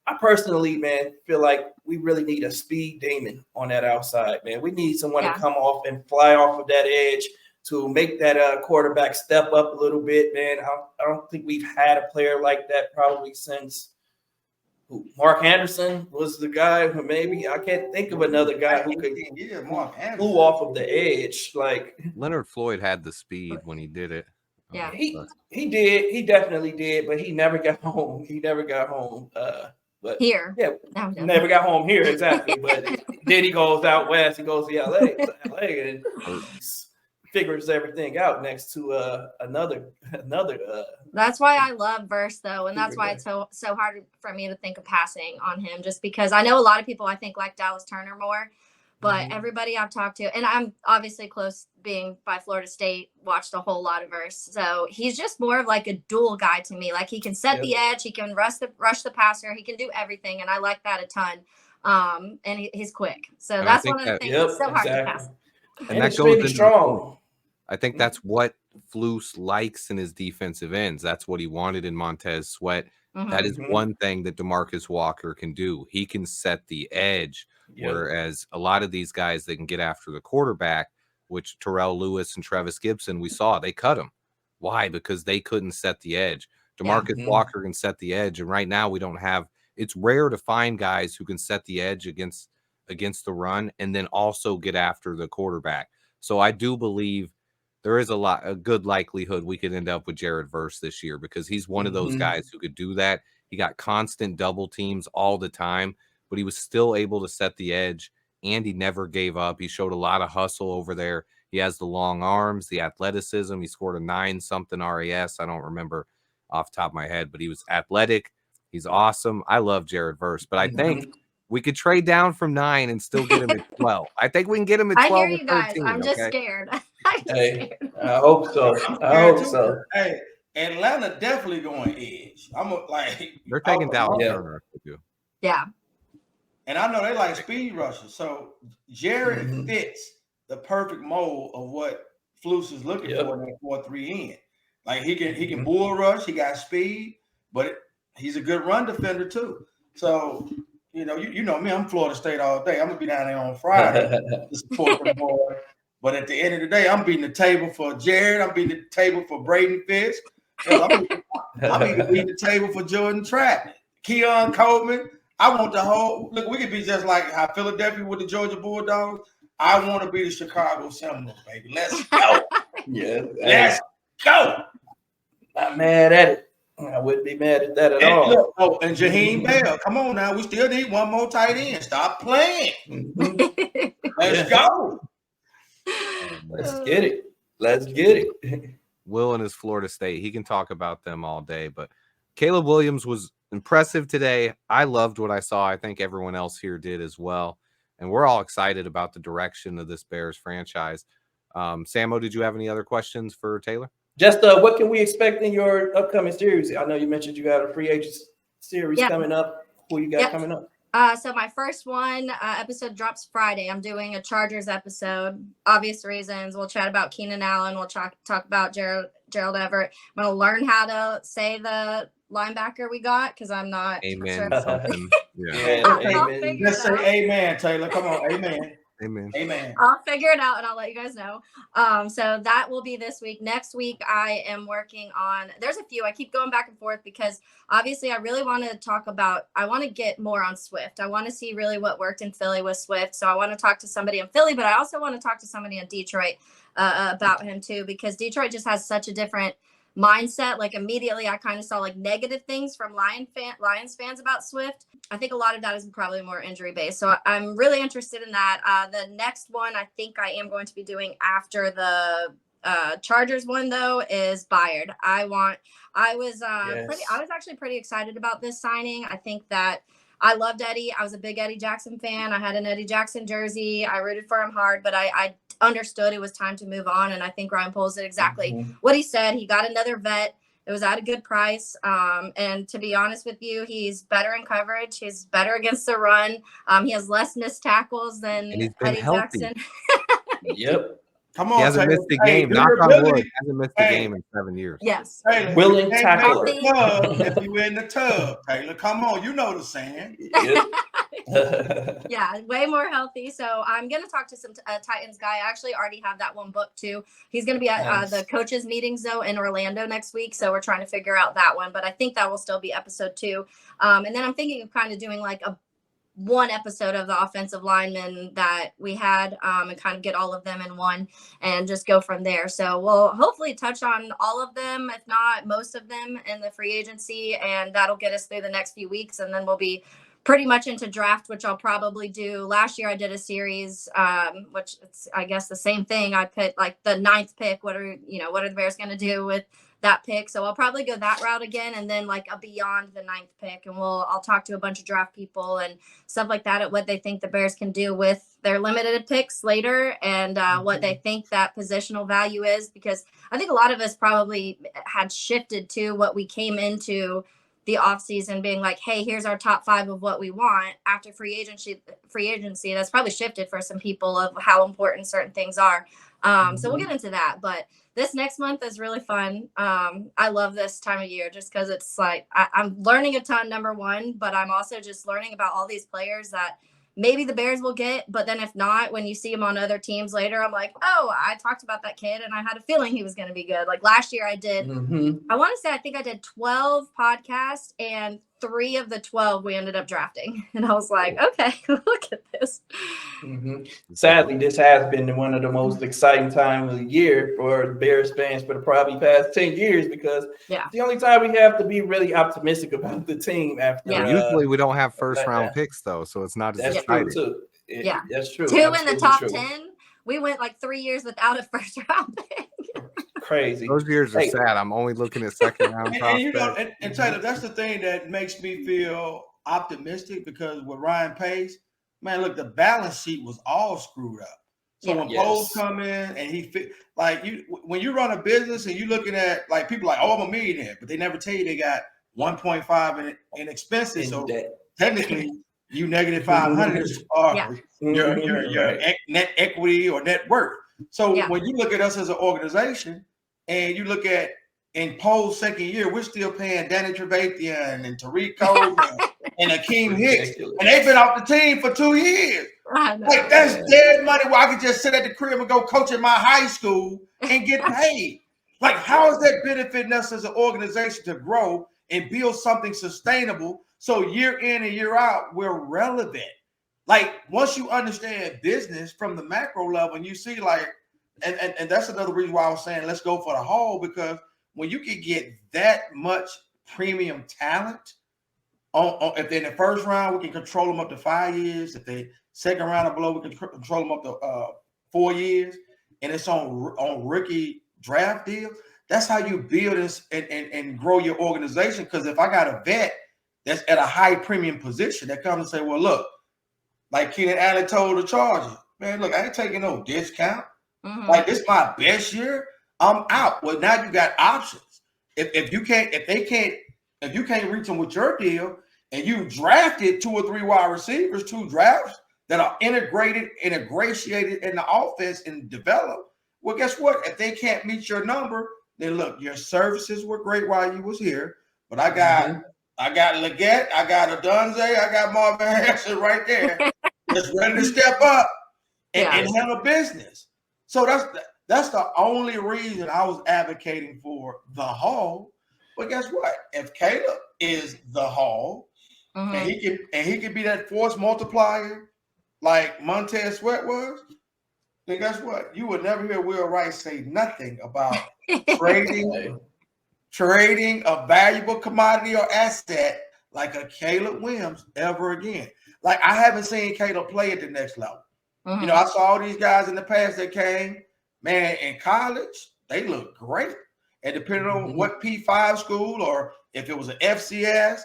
I personally, man, feel like we really need a speed demon on that outside, man. We need someone to come off and fly off of that edge to make that quarterback step up a little bit, man. I don't think we've had a player like that probably since Mark Anderson was the guy who maybe I can't think of another guy who could flew off of the edge. Like Leonard Floyd had the speed when he did it. Yeah, he did. He definitely did, but he never got home. But here, never got home here exactly. But then he goes out west. He goes to LA and figures everything out next to another. That's why I love Verse though, and that's why it's so hard for me to think of passing on him, just because I know a lot of people I think like Dallas Turner more, but everybody I've talked to, and I'm obviously close being by Florida State, watched a whole lot of Verse, so he's just more of like a dual guy to me. Like he can set the edge, he can rush the passer, he can do everything, and I like that a ton. And he's quick, so that's one of the things. It's so hard to pass. And that goes into strong. I think that's what Flus likes in his defensive ends. That's what he wanted in Montez Sweat. That is one thing that DeMarcus Walker can do. He can set the edge, whereas a lot of these guys, they can get after the quarterback, which Terrell Lewis and Travis Gibson, we saw, they cut him. Why? Because they couldn't set the edge. DeMarcus Walker can set the edge, and right now we don't have – it's rare to find guys who can set the edge against the run and then also get after the quarterback. So I do believe there is a good likelihood we could end up with Jared Verse this year because he's one of those guys who could do that. He got constant double teams all the time, but he was still able to set the edge, and he never gave up. He showed a lot of hustle over there. He has the long arms, the athleticism. He scored a 9-something RAS. I don't remember off the top of my head, but he was athletic. He's awesome. I love Jared Verse, but I think we could trade down from 9 and still get him at 12. I think we can get him at 12. I hear you guys. I'm just scared. I hope so. I hope so. Hey, Atlanta definitely going edge. They're taking Dallas Turner. Yeah. And I know they like speed rushers. So Jared fits the perfect mold of what Flus is looking for in that 4-3 end. Like he can bull rush, he got speed, but he's a good run defender too. So you know me, I'm Florida State all day. I'm gonna be down there on Friday to support the boy. But at the end of the day, I'm beating the table for Jared. I'm beating the table for Braden Fitz. I'm even beating the table for Jordan Trapp, Keon Coleman. I want the whole look. We could be just like how Philadelphia with the Georgia Bulldogs. I want to be the Chicago Seminoles, baby. Let's go. Let's go. Not mad at it. I wouldn't be mad at that at all. Look, and Jaheim Bell. Come on now. We still need one more tight end. Stop playing. Let's go. Let's get it. Will and his Florida State. He can talk about them all day, but Caleb Williams was impressive today. I loved what I saw. I think everyone else here did as well. And we're all excited about the direction of this Bears franchise. Sammo, did you have any other questions for Taylor? Just what can we expect in your upcoming series? I know you mentioned you got a free agent series coming up. Who you got coming up? So my first episode drops Friday. I'm doing a Chargers episode. Obvious reasons. We'll chat about Keenan Allen. We'll talk about Gerald Everett. I'm going to learn how to say the linebacker we got because I'm not sure. Something. Amen. Just say amen, Taylor. Come on, amen. Amen. I'll figure it out and I'll let you guys know. So that will be this week. Next week, I am working on, there's a few, I keep going back and forth because obviously I really want to get more on Swift. I want to see really what worked in Philly with Swift. So I want to talk to somebody in Philly, but I also want to talk to somebody in Detroit about him too, because Detroit just has such a different mindset. Like immediately I kind of saw like negative things from Lions fans about Swift. I think a lot of that is probably more injury based. So I'm really interested in that. The next one I think I am going to be doing after the Chargers one though is Bayard. I was actually pretty excited about this signing. I think that I loved Eddie. I was a big Eddie Jackson fan. I had an Eddie Jackson jersey. I rooted for him hard, but I understood it was time to move on. And I think Ryan Poles did exactly what he said. He got another vet. It was at a good price. And to be honest with you, he's better in coverage. He's better against the run. He has less missed tackles than Eddie Jackson. Yep. Come on, he hasn't missed a game. Knock on wood. He hasn't missed a game in 7 years. Yes. Taylor, willing tackler. If you in the tub, Taylor, come on. You know the saying. Yep. Yeah, way more healthy. So I'm going to talk to some Titans guy. I actually already have that one booked too. He's going to be at the coaches meetings though in Orlando next week. So we're trying to figure out that one, but I think that will still be episode 2. And then I'm thinking of kind of doing like one episode of the offensive linemen that we had and kind of get all of them in one and just go from there. So we'll hopefully touch on all of them, if not most of them in the free agency. And that'll get us through the next few weeks. And then we'll be pretty much into draft, which I'll probably do. Last year I did a series, which it's, I guess, the same thing. I put like the 9th pick. What are the Bears going to do with that pick? So I'll probably go that route again, and then like a beyond the 9th pick, and I'll talk to a bunch of draft people and stuff like that at what they think the Bears can do with their limited picks later, and what they think that positional value is, because I think a lot of us probably had shifted to what we came into the offseason being like, hey, here's our top 5 of what we want. After free agency, that's probably shifted for some people of how important certain things are. So we'll get into that, but this next month is really fun. I love this time of year just because it's like I'm learning a ton, number one, but I'm also just learning about all these players that maybe the Bears will get. But then if not, when you see them on other teams later, I'm like, oh, I talked about that kid and I had a feeling he was going to be good. Like last year I did, I want to say, I think I did 12 podcasts and 3 of the 12 we ended up drafting. And I was like, okay, look at this. Sadly, this has been one of the most exciting times of the year for Bears fans for the probably past 10 years, because it's the only time we have to be really optimistic about the team after. Usually we don't have first round picks though, so it's not as exciting. True too. That's true. 2 in the top 10. We went like 3 years without a first round pick. Crazy. Those years are sad. I'm only looking at second round prospects. And Taylor, that's the thing that makes me feel optimistic, because with Ryan Pace, man, look, the balance sheet was all screwed up. So when Poles come in and he fit, like when you run a business and you're looking at like people like, oh, I'm a millionaire, but they never tell you they got 1.5 in expenses. So technically, you negative 500 are your net equity or net worth. So when you look at us as an organization and you look at in Poles' second year, we're still paying Danny Trevathan and Tariq Coleman and Akeem Hicks, and they've been off the team for 2 years. Like that's dead money where I could just sit at the crib and go coach in my high school and get paid. Like, how is that benefiting us as an organization to grow and build something sustainable so year in and year out we're relevant? Like, once you understand business from the macro level, and you see like, and that's another reason why I was saying let's go for the whole, because when you can get that much premium talent, if they're in the first round, we can control them up to 5 years. If they second round or below, we can control them up to 4 years. And it's on rookie draft deals. That's how you build this and grow your organization. Because if I got a vet that's at a high premium position that comes and say, well, look, like Keenan Allen told the Chargers, man, look, I ain't taking no discount. Like, this is my best year. I'm out. Well, now you got options. If you can't reach them with your deal, and you drafted 2 or 3 wide receivers, 2 drafts that are ingratiated in the offense and developed, well, guess what? If they can't meet your number, then look, your services were great while you was here, but I got Leggett, I got Adunze, I got Marvin Harrison right there, just ready to step up and handle business. So that's the only reason I was advocating for the Hall. But guess what? If Caleb is the Hall, and he can be that force multiplier like Montez Sweat was, then guess what? You would never hear Will Wright say nothing about trading trading a valuable commodity or asset like a Caleb Williams ever again. Like, I haven't seen Caleb play at the next level. Mm-hmm. You know, I saw all these guys in the past that came, man, in college, they look great. And depending on what P5 school or if it was an FCS,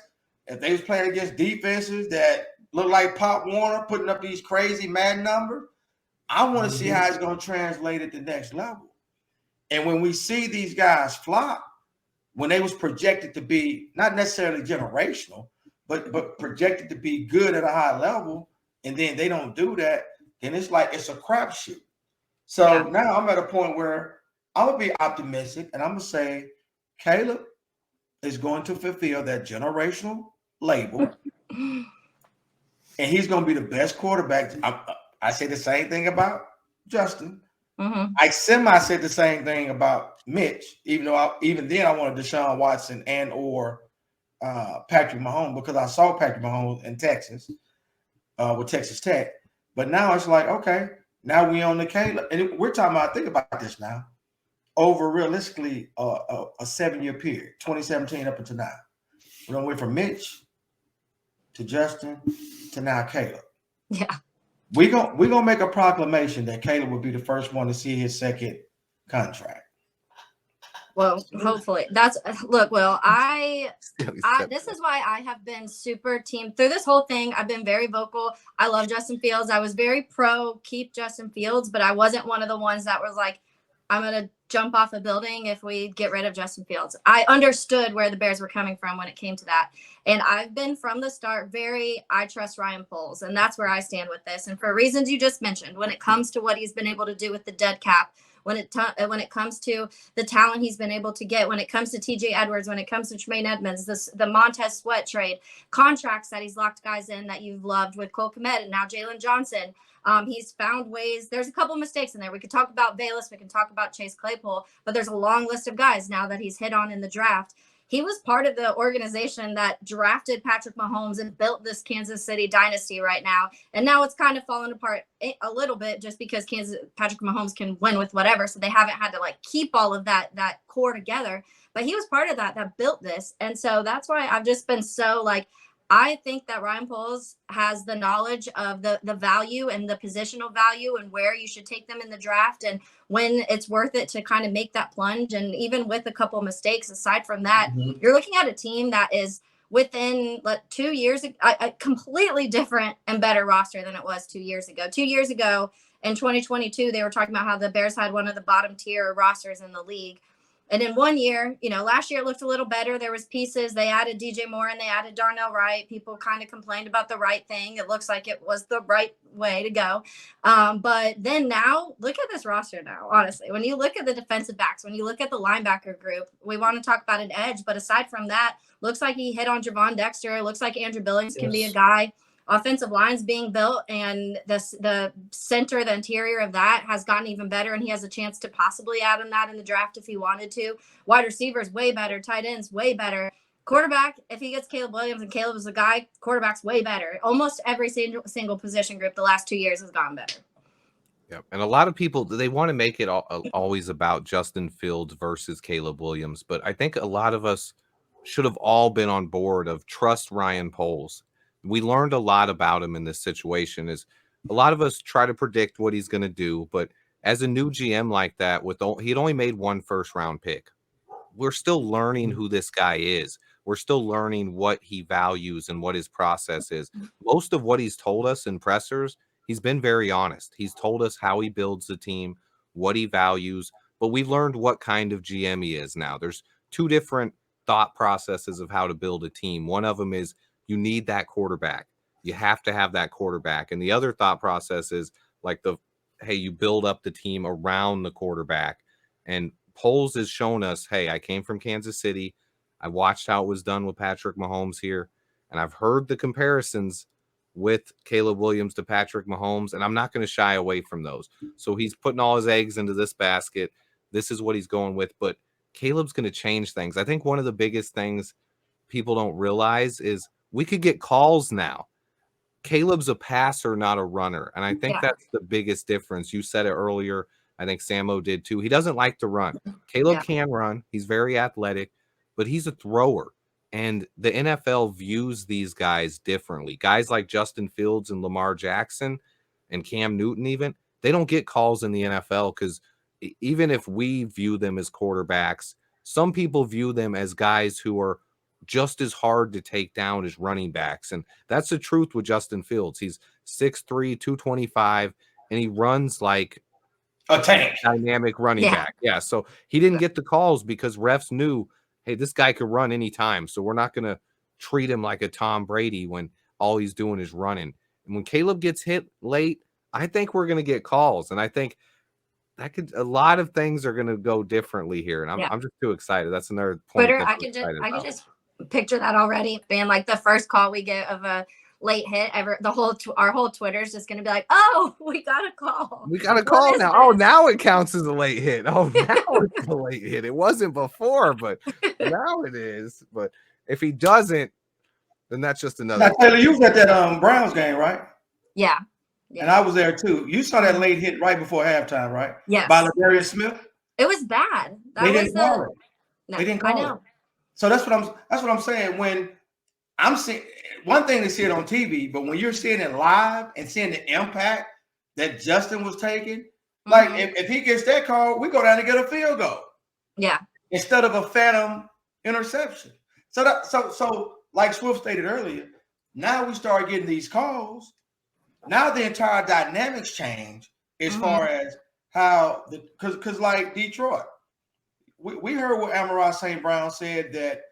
if they was playing against defenses that look like Pop Warner putting up these crazy mad numbers, I want to see how it's going to translate at the next level. And when we see these guys flop, when they was projected to be not necessarily generational, but projected to be good at a high level, and then they don't do that, then it's like it's a crapshoot. So now I'm at a point where I'm gonna be optimistic, and I'm gonna say Caleb is going to fulfill that generational label, and he's gonna be the best quarterback. I say the same thing about Justin. I said the same thing about Mitch, even though even then I wanted Deshaun Watson and or Patrick Mahomes, because I saw Patrick Mahomes in Texas with Texas Tech. But now it's like, okay, now we on the Caleb, and we're talking about, think about this now, over realistically a 7-year period, 2017 up until now. We went from Mitch to Justin to now Caleb. Yeah. We're gonna make a proclamation that Caleb will be the first one to see his second contract. Well, hopefully look, Will, this is why I have been super team through this whole thing. I've been very vocal. I love Justin Fields. I was very pro keep Justin Fields, but I wasn't one of the ones that was like, I'm going to jump off a building if we get rid of Justin Fields. I understood where the Bears were coming from when it came to that. And I've been from the start I trust Ryan Poles, and that's where I stand with this. And for reasons you just mentioned, when it comes to what he's been able to do with the dead cap, when it comes to the talent he's been able to get, when it comes to TJ Edwards, when it comes to Tremaine Edmonds, the Montez Sweat trade, contracts that he's locked guys in that you've loved with Cole Kmet and now Jalen Johnson. He's found ways. There's a couple mistakes in there. We could talk about Bayless. We can talk about Chase Claypool, but there's a long list of guys now that he's hit on in the draft. He was part of the organization that drafted Patrick Mahomes and built this Kansas City dynasty right now. And now it's kind of fallen apart a little bit just because Patrick Mahomes can win with whatever. So they haven't had to like keep all of that core together. But he was part of that built this. And so that's why I've just been so like, I think that Ryan Poles has the knowledge of the value and the positional value and where you should take them in the draft and when it's worth it to kind of make that plunge. And even with a couple mistakes, aside from that, you're looking at a team that is within 2 years, a completely different and better roster than it was 2 years ago. 2 years ago in 2022, they were talking about how the Bears had one of the bottom tier rosters in the league. And in 1 year, last year it looked a little better. There was pieces. They added DJ Moore and they added Darnell Wright. People kind of complained about the right thing. It looks like it was the right way to go. But then now, look at this roster now, honestly. When you look at the defensive backs, when you look at the linebacker group, we want to talk about an edge. But aside from that, looks like he hit on Javon Dexter. Looks like Andrew Billings can be a guy. Offensive line's being built, and the center, the interior of that has gotten even better, and he has a chance to possibly add on that in the draft if he wanted to. Wide receivers, way better. Tight ends, way better. Quarterback, if he gets Caleb Williams and Caleb is a guy, quarterback's way better. Almost every single position group the last 2 years has gone better. Yeah, and a lot of people, they want to make it always about Justin Fields versus Caleb Williams, but I think a lot of us should have all been on board of trust Ryan Poles. We learned a lot about him in this situation. Is a lot of us try to predict what he's going to do, but as a new GM like that, he'd only made one first-round pick. We're still learning who this guy is. We're still learning what he values and what his process is. Most of what he's told us in pressers, he's been very honest. He's told us how he builds the team, what he values, but we've learned what kind of GM he is now. There's two different thought processes of how to build a team. One of them is you need that quarterback. You have to have that quarterback. And the other thought process is like hey, you build up the team around the quarterback. And Poles has shown us, hey, I came from Kansas City. I watched how it was done with Patrick Mahomes here. And I've heard the comparisons with Caleb Williams to Patrick Mahomes, and I'm not going to shy away from those. So he's putting all his eggs into this basket. This is what he's going with. But Caleb's going to change things. I think one of the biggest things people don't realize is we could get calls now. Caleb's a passer, not a runner. And I think that's the biggest difference. You said it earlier. I think Sammo did too. He doesn't like to run. Caleb can run. He's very athletic, but he's a thrower. And the NFL views these guys differently. Guys like Justin Fields and Lamar Jackson and Cam Newton, even, they don't get calls in the NFL because even if we view them as quarterbacks, some people view them as guys who are just as hard to take down as running backs. And that's the truth with Justin Fields. He's 6'3", 225, and he runs like a tank, dynamic running back. Yeah. So he didn't get the calls because refs knew, hey, this guy could run anytime. So we're not going to treat him like a Tom Brady when all he's doing is running. And when Caleb gets hit late, I think we're going to get calls. And I think a lot of things are going to go differently here. And I'm just too excited. That's another point. Twitter, I can just picture that already being like the first call we get of a late hit ever. Our whole Twitter is just going to be like, oh, we got a call. We got a call now. Oh, now it counts as a late hit. Oh, now it's a late hit. It wasn't before, but now it is. But if he doesn't, then that's just another. Now, Taylor, you was at that Browns game, right? Yeah. And I was there too. You saw that late hit right before halftime, right? Yes. By Ladarius Smith. It was bad. They didn't call it. No, they didn't call I know. it. So that's what I'm saying. When I'm seeing one thing to see it on TV, but when you're seeing it live and seeing the impact that Justin was taking, like if he gets that call, we go down and get a field goal. Yeah. Instead of a phantom interception. So like Swift stated earlier, now we start getting these calls. Now the entire dynamics change as far as how because like Detroit, we heard what Amon-Ra St. Brown said that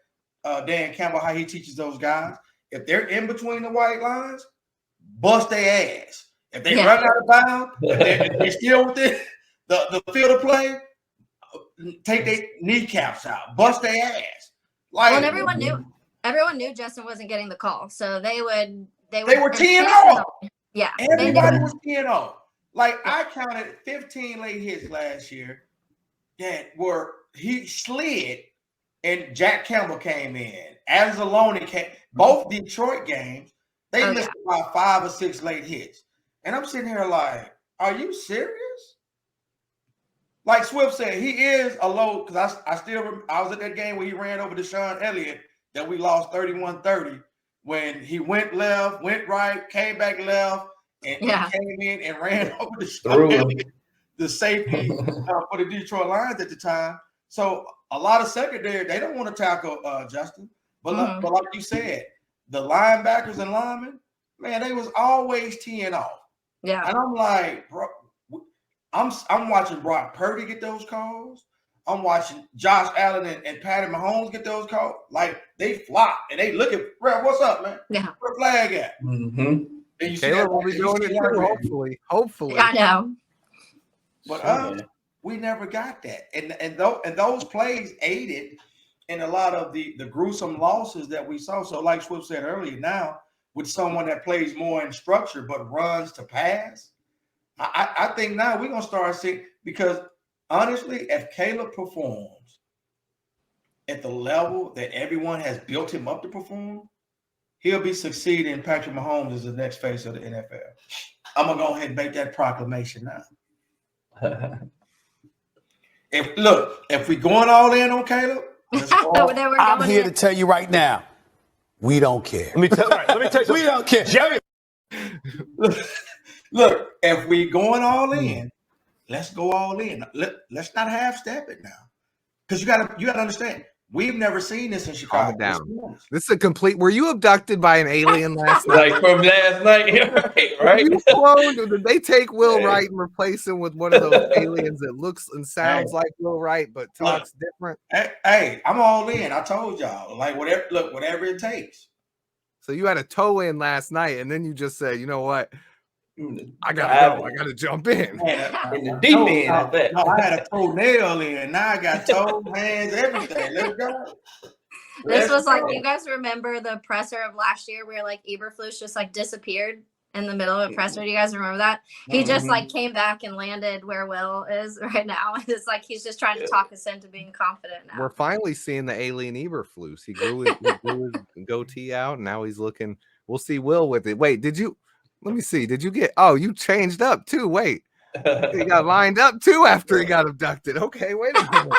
Dan Campbell, how he teaches those guys. If they're in between the white lines, bust their ass. If they run out of bounds, if they're still within the field of play, take their kneecaps out, bust their ass. Like, well, and everyone knew Justin wasn't getting the call, so they were 10-0. Yeah, everybody was 10-0. Like I counted 15 late hits last year that were he slid. And Jack Campbell came in. Anzalone came. Both Detroit games, they missed about 5 or 6 late hits. And I'm sitting here like, are you serious? Like Swift said, he is a low, because I was at that game where he ran over Deshaun Elliott that we lost 31-30 when he went left, went right, came back left, and came in and ran over Deshaun Elliott, the safety for the Detroit Lions at the time. So a lot of secondary, they don't want to tackle Justin. But like you said, the linebackers and linemen, man, they was always teeing off. Yeah. And I'm like, bro, I'm watching Brock Purdy get those calls. I'm watching Josh Allen and Patty Mahomes get those calls. Like they flop and they look at, bro, what's up, man? Yeah. Where the flag at? And you Taylor will be doing it too, hopefully. I know. But we never got that. And those plays aided in a lot of the gruesome losses that we saw. So like Swift said earlier, now with someone that plays more in structure but runs to pass, I think now we're going to start seeing, because honestly, if Caleb performs at the level that everyone has built him up to perform, he'll be succeeding Patrick Mahomes as the next face of the NFL. I'm going to go ahead and make that proclamation now. If we going all in on Caleb, I'm here to tell you right now, we don't care. Let me tell you we don't care. Jerry. Look, if we going all in, let's go all in. Let's not half-step it now, because you gotta understand, we've never seen this in Chicago. Calm down. This is a complete. Were you abducted by an alien last night? Like from last night, right? Did they take Will Wright and replace him with one of those aliens that looks and sounds like Will Wright but talks different? Hey, I'm all in. I told y'all, like whatever it takes. So you had a toe in last night, and then you just said, you know what? I gotta go. I gotta jump in. In the deep end. I had a toenail in. Now I got toes, hands, everything. Let's go. This was like, you guys remember the presser of last year where like Eberflus just like disappeared in the middle of a presser? Do you guys remember that? He just like came back and landed where Will is right now. It's like he's just trying to talk us into being confident now. We're finally seeing the alien Eberflus. He grew his goatee out, and now he's looking. We'll see Will with it. Wait, let me see. Did you get? Oh, you changed up too. Wait, he got lined up too after he got abducted. Okay, wait a minute.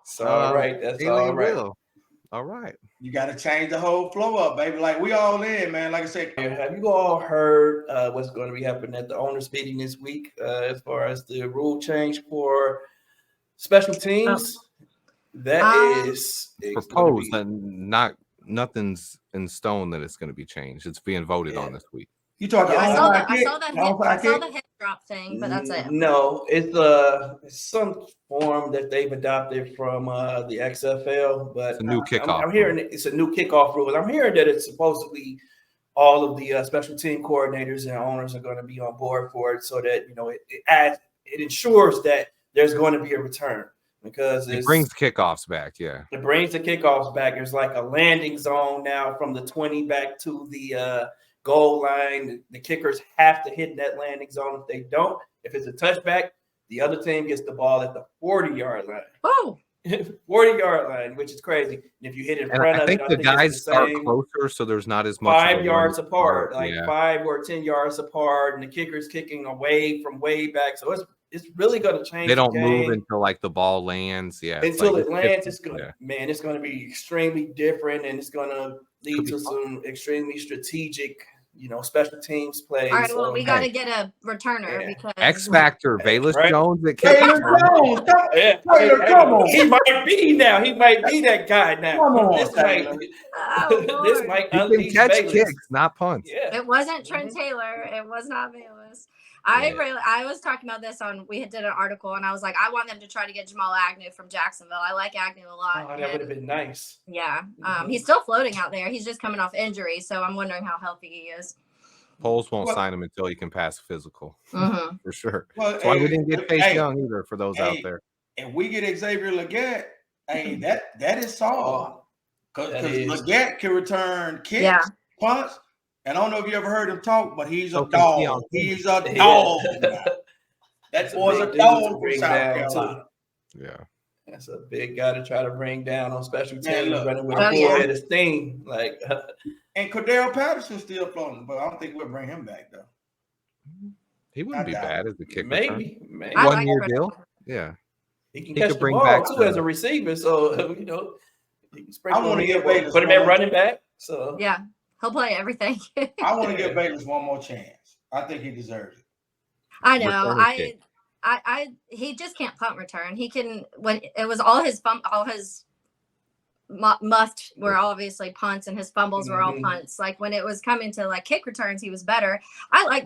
It's all right. That's all right. All right. You got to change the whole flow up, baby. Like we all in, man. Like I said, have you all heard what's going to be happening at the owners' meeting this week as far as the rule change for special teams? That is proposed, and nothing's in stone that it's going to be changed. It's being voted on this week. You talking? I saw the hip drop thing, but that's it. No, it's some form that they've adopted from the XFL, but it's a new kickoff. I'm hearing it's a new kickoff rule. I'm hearing that it's supposedly all of the special team coordinators and owners are going to be on board for it, so that it ensures that there's going to be a return, because it brings kickoffs back. Yeah, it brings the kickoffs back. There's like a landing zone now from the 20 back to the goal line. The kickers have to hit that landing zone. If they don't, if it's a touchback, the other team gets the ball at the 40-yard line. Oh, 40-yard line, which is crazy. And if you hit in front of it, I think the guys start closer, so there's not as much 5 yards apart, like 5 or 10 yards apart, and the kicker's kicking away from way back. So it's really going to change. They don't move until like the ball lands. Yeah, until it lands, it's going to be extremely different, and it's going to lead to some extremely strategic, special teams plays. All right, well, we got to get a returner because X Factor, Bayless Jones at Taylor Jones. Taylor, come on. He might be now. He might be that guy now. Come on, this might unleash catch Bayless. Kicks, not punts. Yeah. It wasn't Trent Taylor. It was not Bayless. I was talking about this we did an article, and I was like, I want them to try to get Jamal Agnew from Jacksonville. I like Agnew a lot. Oh, that would have been nice. Yeah. He's still floating out there. He's just coming off injury, so I'm wondering how healthy he is. Poles won't sign him until he can pass physical, for sure. Well, That's why we didn't get Chase Young either, for those out there. If we get Xavier Legette, that is solid. Because Legette can return kicks, punts. And I don't know if you ever heard him talk, but he's a dog. He's a dog. That boy's a dog from South Carolina. Yeah. That's a big guy to try to bring down on special teams, running with a full head of steam. And Cordell Patterson's still floating, but I don't think we'll bring him back, though. He wouldn't be bad as a kicker. Maybe. 1 year deal. Yeah. He can catch the ball, too, as a receiver. So, he can I want to put him at running back. So yeah. He'll play everything. I want to give Bayless one more chance. I think he deserves it. I know. He just can't punt return. He can, when it was all his muffed were obviously punts, and his fumbles were all punts. Like when it was coming to like kick returns, he was better.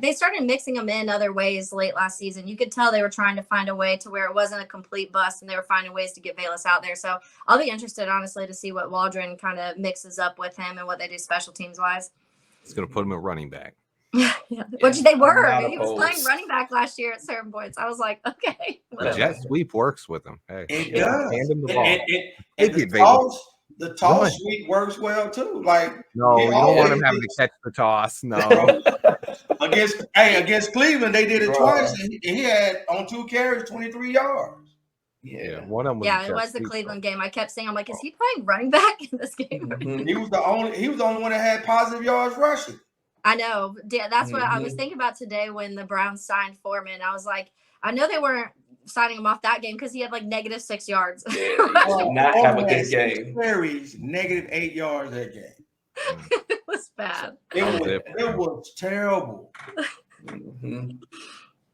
They started mixing him in other ways late last season. You could tell they were trying to find a way to where it wasn't a complete bust, and they were finding ways to get Bayless out there. So I'll be interested, honestly, to see what Waldron kind of mixes up with him and what they do special teams wise. It's going to put him at running back. Which they were. He was playing running back last year at certain points. I was like, okay. The jet sweep works with him. Hey, it does. Hand him the ball. The toss sweep works well too. Like no, you don't want him having to catch the toss. No. against Cleveland, they did it twice, and he had on 2 carries 23 yards. Yeah, one of them. It was the Cleveland game. I kept saying, I'm like, is he playing running back in this game? He was the only one that had positive yards rushing. I know. That's what I was thinking about today when the Browns signed Foreman. I was like, I know they weren't signing him off that game because he had like -6 yards. Yeah, he did not have a good game. Carries, -8 yards that game. It was bad. It was terrible.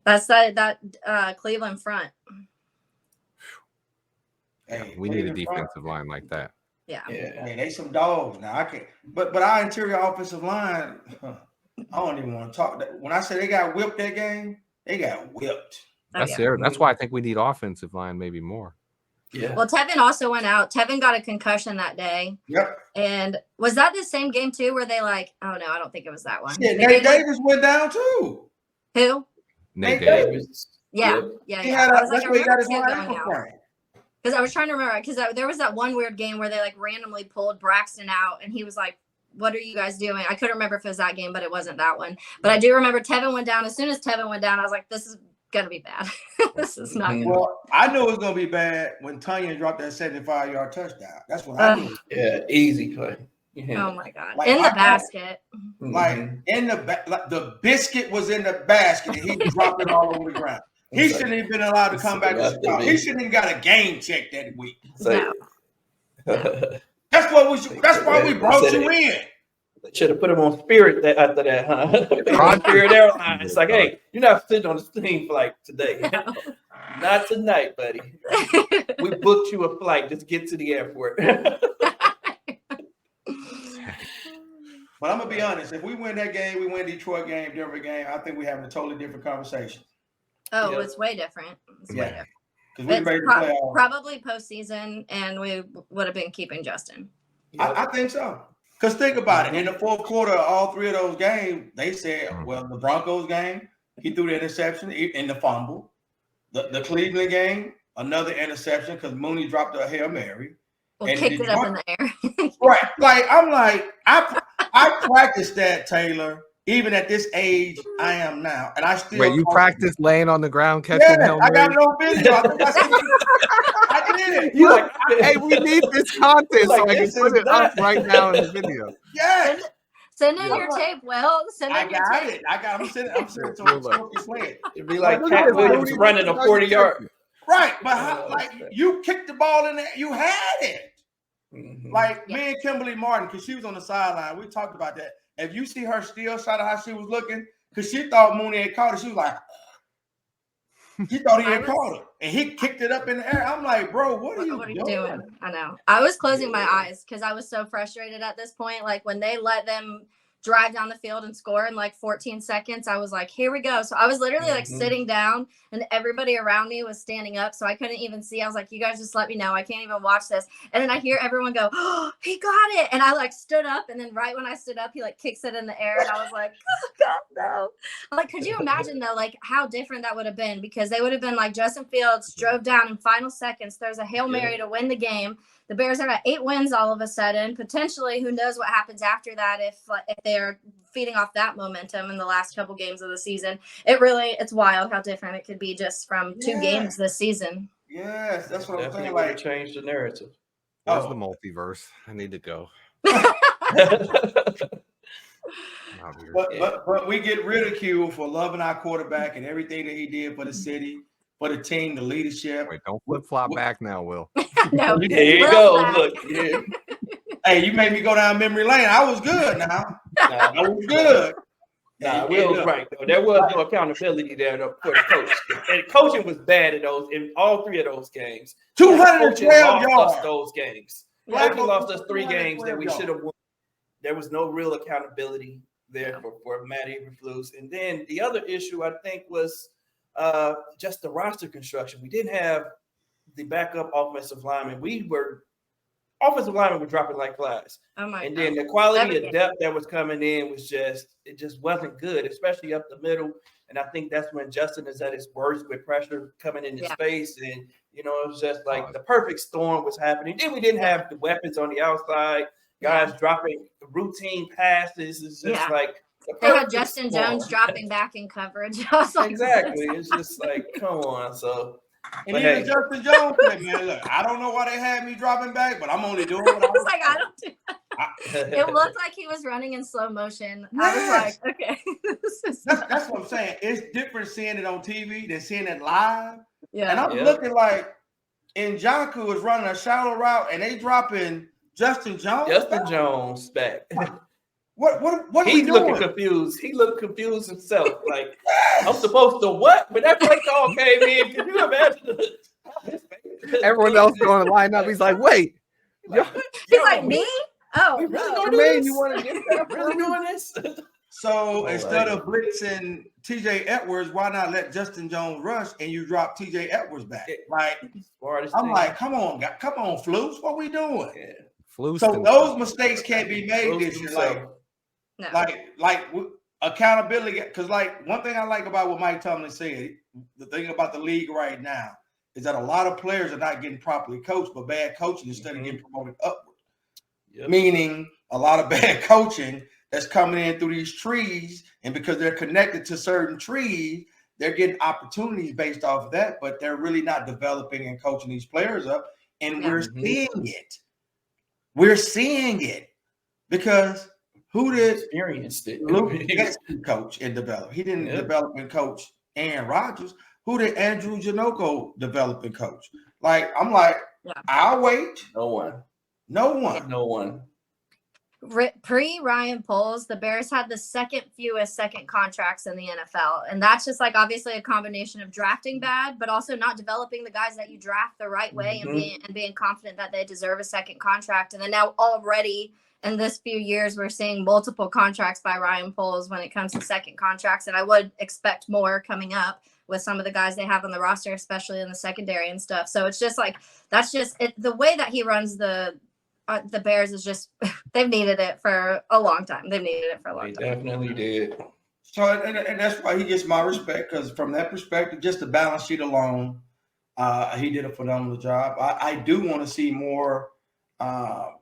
That's that Cleveland front. Hey, we need a defensive line like that. Yeah. Man, they some dogs now. I can't. But our interior offensive line, I don't even want to talk. When I say they got whipped that game, they got whipped. That's why I think we need offensive line maybe more. Yeah. Well, Tevin also went out. Tevin got a concussion that day. Yep. And was that the same game too, where they I don't think it was that one. Yeah, Nate Davis went down too. Who? Nate Davis. Yeah. That's where he got his ankle sprain. Because I was trying to remember, because there was that one weird game where they randomly pulled Braxton out, and he was like, what are you guys doing? I couldn't remember if it was that game, but it wasn't that one. But I do remember Tevin went down. As soon as Tevin went down, I was like, this is going to be bad. This is not good. Well, I knew it was going to be bad when Tanya dropped that 75-yard touchdown. That's what I knew. Yeah, easy play. Yeah. Oh, my God. In the basket. Like, the biscuit was in the basket, and he dropped it all over the ground. He shouldn't even been allowed to come back to Chicago. He shouldn't even got a game check that week. No. That's what we should. That's why we brought you in. Should have put him on Spirit after that, huh? Spirit Airlines. It's like, hey, you're not sitting on the team flight today. No. Not tonight, buddy. We booked you a flight. Just get to the airport. But I'm gonna be honest. If we win that game, we win Detroit game, Denver game. I think we're having a totally different conversation. Oh, it's way different. It's way different. Because we're ready to play. Probably postseason, and we would have been keeping Justin. I think so. Because think about it. In the fourth quarter of all three of those games, they said, well, the Broncos game, he threw the interception in the fumble. The Cleveland game, another interception because Mooney dropped a Hail Mary. Well, kicked it up in the air. Right. Like, I'm like, I practiced that, Taylor. Even at this age I am now, and I still. Wait, you practiced laying on the ground catching Hail Mary? I got no video. I did it. You like, hey, we need this content so I can put it up right now in the video. Yes. Send in your tape, Will. Send in your tape. I'm sending to it. It'd be like Cat Williams running a 40-yard. Right, but how, like you kicked the ball in there, you had it. Like me and Kimberly Martin, because she was on the sideline. We talked about that. If you see her still shot of how she was looking, because she thought Mooney had caught it, she was like, he thought he had caught it, and he kicked it up in the air. I'm like, bro, what are you doing? I know. I was closing my eyes because I was so frustrated at this point. Like when they let them drive down the field and score in like 14 seconds, I was like, here we go. So I was literally like sitting down and everybody around me was standing up. So I couldn't even see. I was like, you guys just let me know. I can't even watch this. And then I hear everyone go, oh, he got it. And I like stood up. And then right when I stood up, he like kicks it in the air. And I was like, oh, God, no. Like, could you imagine though, like how different that would have been? Because they would have been like Justin Fields drove down in final seconds. There's a Hail Mary to win the game. The Bears are at 8 wins all of a sudden. Potentially, who knows what happens after that if they're feeding off that momentum in the last couple games of the season. It's wild how different it could be just from 2 games this season. Yes, that's what I'm saying. Like, change the narrative. Where's the multiverse? I need to go. But we get ridiculed for loving our quarterback and everything that he did for the city, for the team, the leadership. Wait, don't flip-flop back now, Will. No, there you go. Look, yeah. Hey, you made me go down memory lane. I was good now. I was good. Will was right, though. There was no accountability there for the coach. And coaching was bad in all 3 of those games. 212 yards. Those games. Coaching lost us 3 games that we should have won. There was no real accountability there for Matt Eberflus. And then the other issue, I think, was just the roster construction. We didn't have the backup offensive lineman. Offensive linemen were dropping like flies. Oh my and God. Then the quality of depth that was coming in was just wasn't good, especially up the middle. And I think that's when Justin is at his worst with pressure coming into space. And, it was just like the perfect storm was happening. Then we didn't have the weapons on the outside, guys dropping routine passes. It's just like they had Justin Jones dropping back in coverage. I was like, exactly. It's just like, come on. So and even Justin Jones said, man, look, I don't know why they had me dropping back, but I'm only doing what I was like, I don't do that. It looked like he was running in slow motion. I was like, okay. That's what I'm saying. It's different seeing it on TV than seeing it live. Yeah. And I'm looking like Njoku is running a shallow route and they dropping Justin Jones. Justin Jones back. What he's looking confused. He looked confused himself. Like, I'm supposed to what? But that play call came in. Can you imagine? Everyone else going to line up. He's like, wait. He's like, me? Oh, we really doing this? You want to get that? Really doing this? So instead of blitzing TJ Edwards, why not let Justin Jones rush and you drop TJ Edwards back? Like, I'm like, come on, Flus, what we doing? Yeah. So those mistakes can't be made this year. Like accountability, because like one thing I like about what Mike Tomlin said, the thing about the league right now is that a lot of players are not getting properly coached, but bad coaching instead of getting promoted upward. Yep. Meaning a lot of bad coaching that's coming in through these trees, and because they're connected to certain trees, they're getting opportunities based off of that, but they're really not developing and coaching these players up. And we're seeing it. We're seeing it because who did experienced it? Luke coach and develop? He didn't develop and coach Aaron Rodgers. Who did Andrew Janoko develop and coach? Like, I'm like, Yeah. I'll wait. No one. No one. No one. Pre-Ryan Poles, the Bears had the second fewest second contracts in the NFL. And that's just like obviously a combination of drafting bad, but also not developing the guys that you draft the right way and being confident that they deserve a second contract. And then now already in this few years, we're seeing multiple contracts by Ryan Poles when it comes to second contracts. And I would expect more coming up with some of the guys they have on the roster, especially in the secondary and stuff. So it's just like, that's just it. The way that he runs the Bears is just, they've needed it for a long time. They've needed it for a long time. They definitely did. So, and that's why he gets my respect, because from that perspective, just the balance sheet alone, he did a phenomenal job. I do want to see more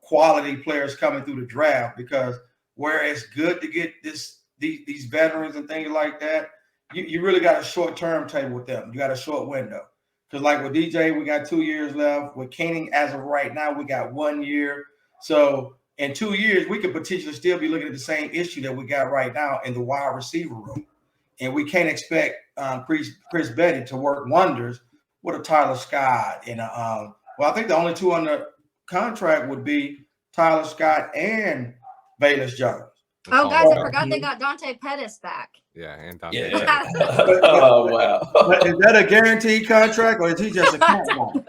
quality players coming through the draft, because where it's good to get these veterans and things like that, you really got a short-term table with them. You got a short window. Because like with DJ, we got 2 years left. With Keening, as of right now, we got 1 year. So in 2 years, we could potentially still be looking at the same issue that we got right now in the wide receiver room. And we can't expect Chris Betty to work wonders with a Tyler Scott. And well, I think the only two under contract would be Tyler Scott and Bayless Jones. Oh, guys, I forgot they got Dante Pettis back. Yeah, and Dante. Yeah. Oh, wow. But is that a guaranteed contract, or is he just a camp body?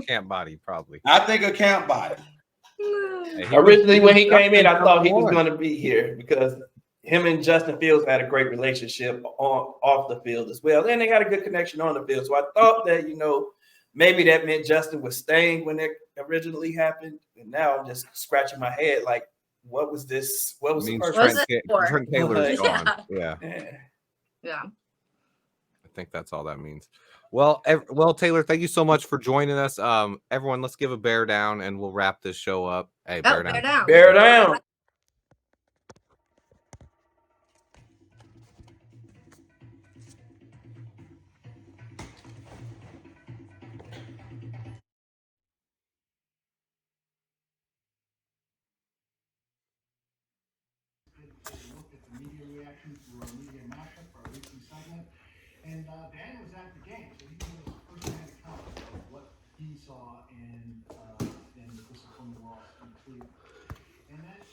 Camp body, probably. I think a camp body. Originally, when he came in, I thought he was going to be here because him and Justin Fields had a great relationship off the field as well. And they had a good connection on the field. So I thought that, maybe that meant Justin was staying when it originally happened. And now I'm just scratching my head like, what was this? What was the first? Trent Taylor's gone. Yeah. I think that's all that means. Well, Taylor, thank you so much for joining us. Everyone, let's give a bear down and we'll wrap this show up. Hey, bear down. Bear down. And Dan was at the game, so he gave us first-hand account of what he saw in the disappointing loss in Cleveland. And that